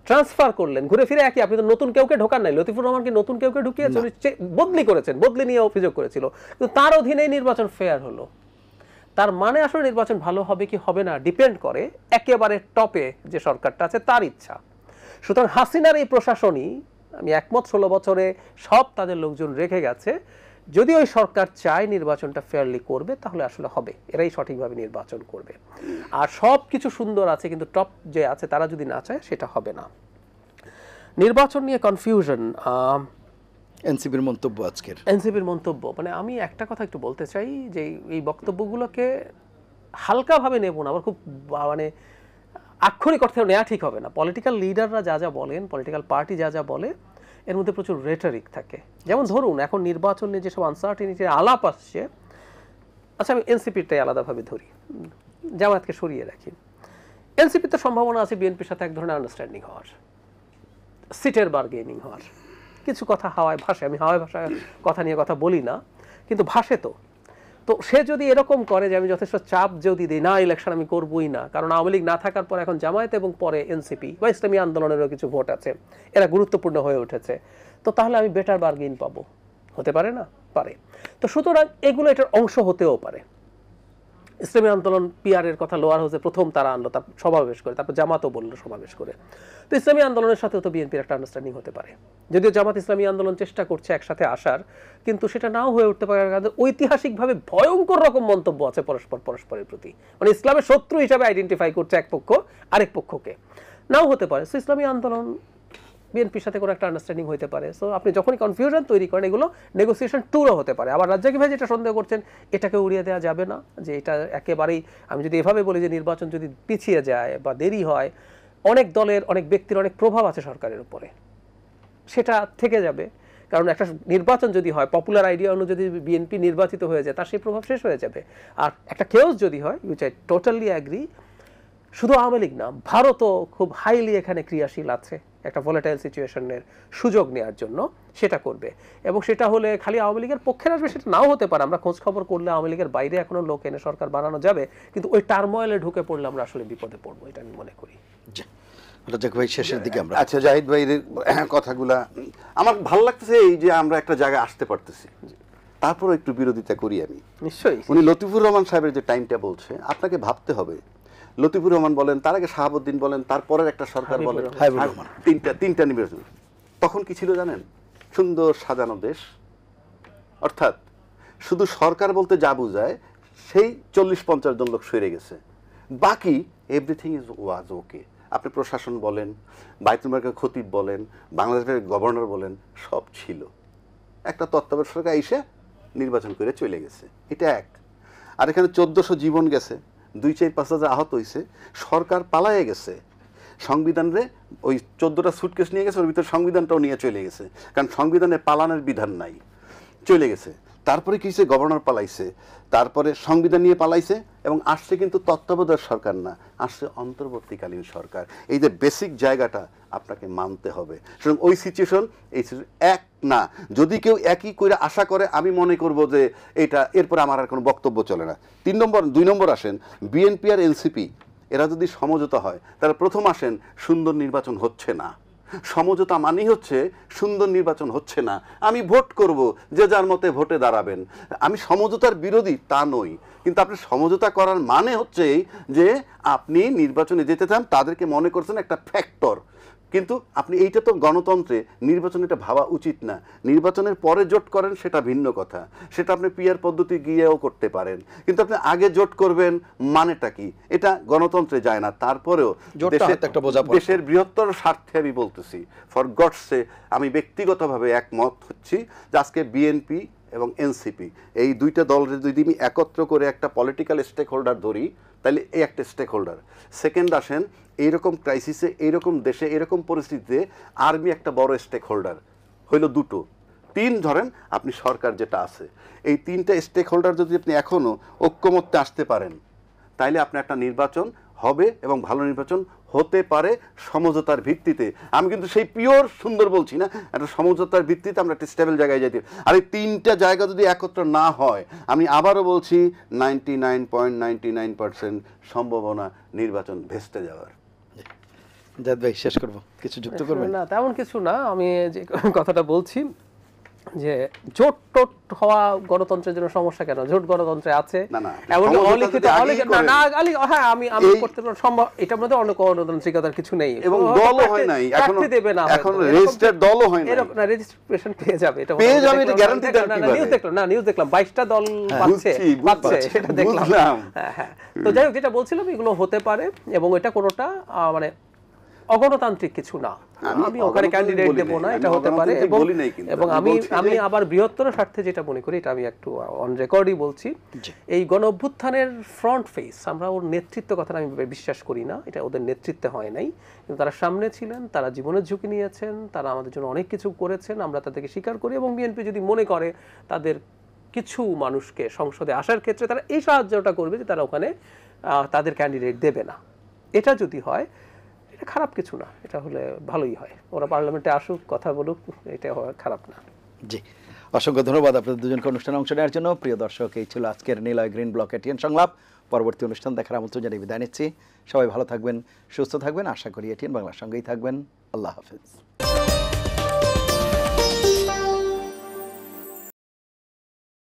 ট্রান্সফার করলেন, ঘুরে ফিরে একই, আপনি তো নতুন কেউকে ঢোকান নাই। লতিফুর রহমানকে নতুন কেউকে ঢুকিয়েছেন, বদলি করেছেন, বদলি নিয়ে অভিযোগ করেছিল, কিন্তু তার অধীনেই নির্বাচন ফেয়ার হলো। তার মানে আসলে নির্বাচন ভালো হবে কি হবে না ডিপেন্ড করে একেবারে টপে যে সরকারটা আছে তার ইচ্ছা। সুতরাং হাসিনার এই প্রশাসনই, আমি একমত, 16 বছরে সব তাদের লোকজন রেখে গেছে। যদি ওই সরকার চায় নির্বাচনটা ফেয়ারলি করবে তাহলে আসলে হবে, এরাই সঠিকভাবে নির্বাচন করবে। আর সব কিছু সুন্দর আছে, কিন্তু টপ যে আছে তারা যদি না চায় সেটা হবে না। নির্বাচন নিয়ে কনফিউশন, এনসিপির মন্তব্য আজকের, এনসিপির মন্তব্য, মানে আমি একটা কথা একটু বলতে চাই যে এই বক্তব্যগুলোকে হালকাভাবে নেব না, আবার খুব মানে আক্ষরিক অর্থে নেওয়া ঠিক হবে না। পলিটিক্যাল লিডাররা যা যা বলেন, পলিটিক্যাল পার্টি যা যা বলে, এর মধ্যে প্রচুর রেটরিক থাকে। যেমন ধরুন এখন নির্বাচন নিয়ে যেসব আনসার্টিনিটির আলাপ আসছে, আচ্ছা আমি এনসিপিটাই আলাদাভাবে ধরি, জামায়াতকে সরিয়ে রাখি। এনসিপির তো সম্ভাবনা আছে বিএনপির সাথে এক ধরনের আন্ডারস্ট্যান্ডিং হওয়ার, সিটের বার্গেনিং হওয়ার, কিছু কথা হাওয়ায় ভাসে। আমি হাওয়ায় ভাষায় কথা নিয়ে কথা বলি না, কিন্তু ভাসে। তো সে যদি এরকম করে যে আমি যথেষ্ট চাপ যদি দিই, না ইলেকশন আমি করবই না, কারণ আওয়ামী লীগ না থাকার পর এখন জামায়াত এবং পরে এনসিপি বা ইসলামী আন্দোলনেরও কিছু ভোট আছে, এরা গুরুত্বপূর্ণ হয়ে উঠেছে, তো তাহলে আমি বেটার বার্গেইন পাবো। হতে পারে না? পারে। তো সুতরাং এগুলো এটার অংশ হতেও পারে। ইসলামী আন্দোলন পিআরের কথা লোয়ার হাউসে প্রথম তারা আনলো, তার সমাবেশ করে, তারপর জামাতও বললো সমাবেশ করে। তো ইসলামী আন্দোলনের সাথেও তো বিএনপির একটা আন্ডারস্ট্যান্ডিং হতে পারে, যদিও জামাত ইসলামী আন্দোলন চেষ্টা করছে একসাথে আসার, কিন্তু সেটা নাও হয়ে উঠতে পারে, কারণ ঐতিহাসিকভাবে ভয়ঙ্কর রকম মন্তব্য আছে পরস্পরের প্রতি, মানে ইসলামের শত্রু হিসাবে আইডেন্টিফাই করছে এক পক্ষ আরেক পক্ষকে, নাও হতে পারে। সো ইসলামী আন্দোলন বিএনপির সাথে কোনো একটা আন্ডারস্ট্যান্ডিং হতে পারে। সো আপনি যখনই কনফিউশন তৈরি করেন, এগুলো নেগোসিয়েশন টুরও হতে পারে। আবার রাজ্জাকি ভাই যেটা সন্দেহ করছেন, এটাকে উড়িয়ে দেওয়া যাবে না যে এটা একেবারেই, আমি যদি এভাবে বলি যে নির্বাচন যদি পিছিয়ে যায় বা দেরি হয়, অনেক দলের, অনেক ব্যক্তির অনেক প্রভাব আছে সরকারের উপরে, সেটা থেকে যাবে। কারণ একটা নির্বাচন যদি হয়, পপুলার আইডিয়া অনুযায়ী যদি বিএনপি নির্বাচিত হয়ে যায়, তার সেই প্রভাব শেষ হয়ে যাবে। আর একটা কেওস যদি হয়, উইচ আই টোটালি অ্যাগ্রি, শুধু আওয়ামী লীগ না, ভারতও খুব হাইলি এখানে ক্রিয়াশীল আছে একটা ভোলাটাইল সিচুয়েশনের সুযোগ নেওয়ার জন্য, সেটা করবে। এবং সেটা হলে খালি আওয়ামী লীগের পক্ষে আসবে সেটা নাও হতে পারে। আমরা খোঁজ খবর করলে আওয়ামী লীগের বাইরে এখনো লোক এনে সরকার বানানো যাবে, কিন্তু ওই টার্ময়েলে ঢুকে পড়লে আমরা আসলে বিপদে পড়বো, এটা আমি মনে করি। রাজ্জাক ভাই শেষের দিকে আমরা, আচ্ছা জাহিদ ভাইয়ের কথাগুলা আমার ভালো লাগতেছে, এই যে আমরা একটা জায়গায় আসতে পারতেছি, তারপর একটু বিরোধিতা করি আমি। নিশ্চয়ই। উনি লতিফুর রহমান সাহেবের যে টাইমটা বলছে, আপনাকে ভাবতে হবে, লতিফুর রহমান বলেন, তার আগে শাহাবুদ্দিন বলেন, তারপরের একটা সরকার বলেন, তিনটা নির্বাচন, তখন কি ছিল জানেন? সুন্দর সাজানো দেশ, অর্থাৎ শুধু সরকার বলতে যা বোঝায় সেই 40-50 জন লোক সরে গেছে, বাকি এভরিথিং ইজ ওয়াজ ওকে। আপনি প্রশাসন বলেন, বাইতুল মালের খতিব বলেন, বাংলাদেশের গভর্নর বলেন, সব ছিল। একটা তত্ত্বাবধায়ক সরকার এসে নির্বাচন করে চলে গেছে, এটা এক। আর এখানে 1400 জীবন গেছে, 2-4-5 হাজার আহত হয়েছে, সরকার পালায়ে গেছে, সংবিধানে ওই 14টা সুটকেস নিয়ে গেছে, ওর ভিতরে সংবিধানটাও নিয়ে চলে গেছে, কারণ সংবিধানে পালানোর বিধান নাই, চলে গেছে। তারপরে কি হয়েছে? গভর্নর পালাইছে, তারপরে সংবিধান নিয়ে পালাইছে, এবং আসছে কিন্তু তত্ত্বাবধায়ক সরকার না, আসছে অন্তর্বর্তীকালীন সরকার। এই যে বেসিক জায়গাটা আপনাকে মানতে হবে। সুতরাং ওই সিচুয়েশন এই এক না, যদি কেউ একই করে আশা করে আমি মনে করব যে এটা এরপরে আমার আর কোনো বক্তব্য চলে না। 2 নম্বর আসেন বিএনপি আর এনসিপি, এরা যদি সমঝোতা হয় তাহলে প্রথম আসেন সুন্দর নির্বাচন হচ্ছে না। সমঝোতা মানেই হচ্ছে সুন্দর নির্বাচন হচ্ছে না, আমি ভোট করব, যে যার মতে ভোটে দাঁড়াবেন। আমি সমঝোতার বিরোধী তা নই, কিন্তু আপনি সমঝোতা করার মানে হচ্ছে যে আপনি নির্বাচনে যেতে চান, তাদেরকে মনে করছেন একটা ফ্যাক্টর। কিন্তু আপনি এইটা তো গণতন্ত্রে নির্বাচন এটা ভাবা উচিত না। নির্বাচনের পরে জোট করেন সেটা ভিন্ন কথা, সেটা আপনি পিআর পদ্ধতি গিয়েও করতে পারেন, কিন্তু আপনি আগে জোট করবেন মানেটা কি? এটা গণতন্ত্রে যায় না। তারপরেও দেশের বৃহত্তর স্বার্থে আমি বলতেছি, ফর গডসে আমি ব্যক্তিগতভাবে একমত হচ্ছি যে আজকে বিএনপি এবং এনসিপি এই দুইটা দলের যদি আমি একত্র করে একটা পলিটিক্যাল স্টেক হোল্ডার ধরি, তাহলে এই একটা স্টেক হোল্ডার। সেকেন্ড আসেন এইরকম ক্রাইসিসে, এইরকম দেশে, এরকম পরিস্থিতিতে আর্মি একটা বড় স্টেক হোল্ডার, হইল 2। 3 ধরেন আপনি সরকার যেটা আছে, এই 3টা স্টেক হোল্ডার যদি আপনি এখনও ঐক্যমত্যে আসতে পারেন, তাইলে আপনার একটা নির্বাচন হবে এবং ভালো নির্বাচন হতে পারে সমঝোতার ভিত্তিতে। আমি কিন্তু সেই পিওর সুন্দর বলছি না, একটা সমঝোতার ভিত্তিতে আমরা একটা স্টেবল জায়গায় যাইতে। আর এই 3টা জায়গা যদি একত্র না হয়, আমি আবারও বলছি 99.99% সম্ভাবনা নির্বাচন ভেস্তে যাওয়ার। জাহিদ ভাই শেষ করব, কিছু যুক্ত করবেন? না তেমন কিছু না, আমি যে কথাটা বলছি যে জোট টোট হওয়া গণতন্ত্রের জন্য সমস্যা কেন? জোট গণতন্ত্রে আছে, এমনকি অলিখিত হ্যাঁ আমি করতে পারবো সম্ভব, এটার মধ্যে অনেক গণতান্ত্রিকতার কিছু নেই এবং দলও হয় নাই এখনো, দেবে না এখন রেজিস্টার্ড দলও হয় না, এরকম না, রেজিস্ট্রেশন পেয়ে যাবে, এটা গ্যারান্টি দেন কিভাবে? নিউজ দেখলাম 22টা দল পাচ্ছে সেটা দেখলাম। হ্যাঁ তো যাই হোক, যেটা বলছিলাম এগুলো হতে পারে এবং এটা কোনোটা মানে অগণতান্ত্রিক কিছু না। আমি ওখানে ক্যান্ডিডেট দেবো না, এটা হতে পারে। এবং আমি আবার বৃহত্তর স্বার্থে যেটা মনে করি, এটা আমি একটু অন রেকর্ডই বলছি, এই গণ অভ্যুত্থানের ফ্রন্ট ফেস, আমরা ওর নেতৃত্ব কথা আমি বিশ্বাস করি না, এটা ওদের নেতৃত্বে হয় নাই, কিন্তু তারা সামনে ছিলেন, তারা জীবনের ঝুঁকি নিয়েছেন, তারা আমাদের জন্য অনেক কিছু করেছেন, আমরা তাদেরকে স্বীকার করি। এবং বিএনপি যদি মনে করে তাদের কিছু মানুষকে সংসদে আসার ক্ষেত্রে তারা এই সাহায্যটা করবে যে তারা ওখানে তাদের ক্যান্ডিডেট দেবে না, এটা যদি হয় খারাপ কিছু না, এটা হলে ভালোই হয়। ওরা পার্লামেন্টে আসুক, কথা বলুক, এটা খারাপ না। জি, অসংখ্য ধন্যবাদ আপনাদের দুজনকে অনুষ্ঠানে অংশ নেওয়ার জন্য। প্রিয় দর্শক, এই ছিল আজকের নিলয় গ্রিন ব্লক এটিএন সংলাপ। পরবর্তী অনুষ্ঠান দেখার আমন্ত্রণ জানিয়ে বিদায় নিচ্ছি। সবাই ভালো থাকবেন, সুস্থ থাকবেন, আশা করি এটিএন বাংলার সঙ্গেই থাকবেন। আল্লাহ হাফেজ।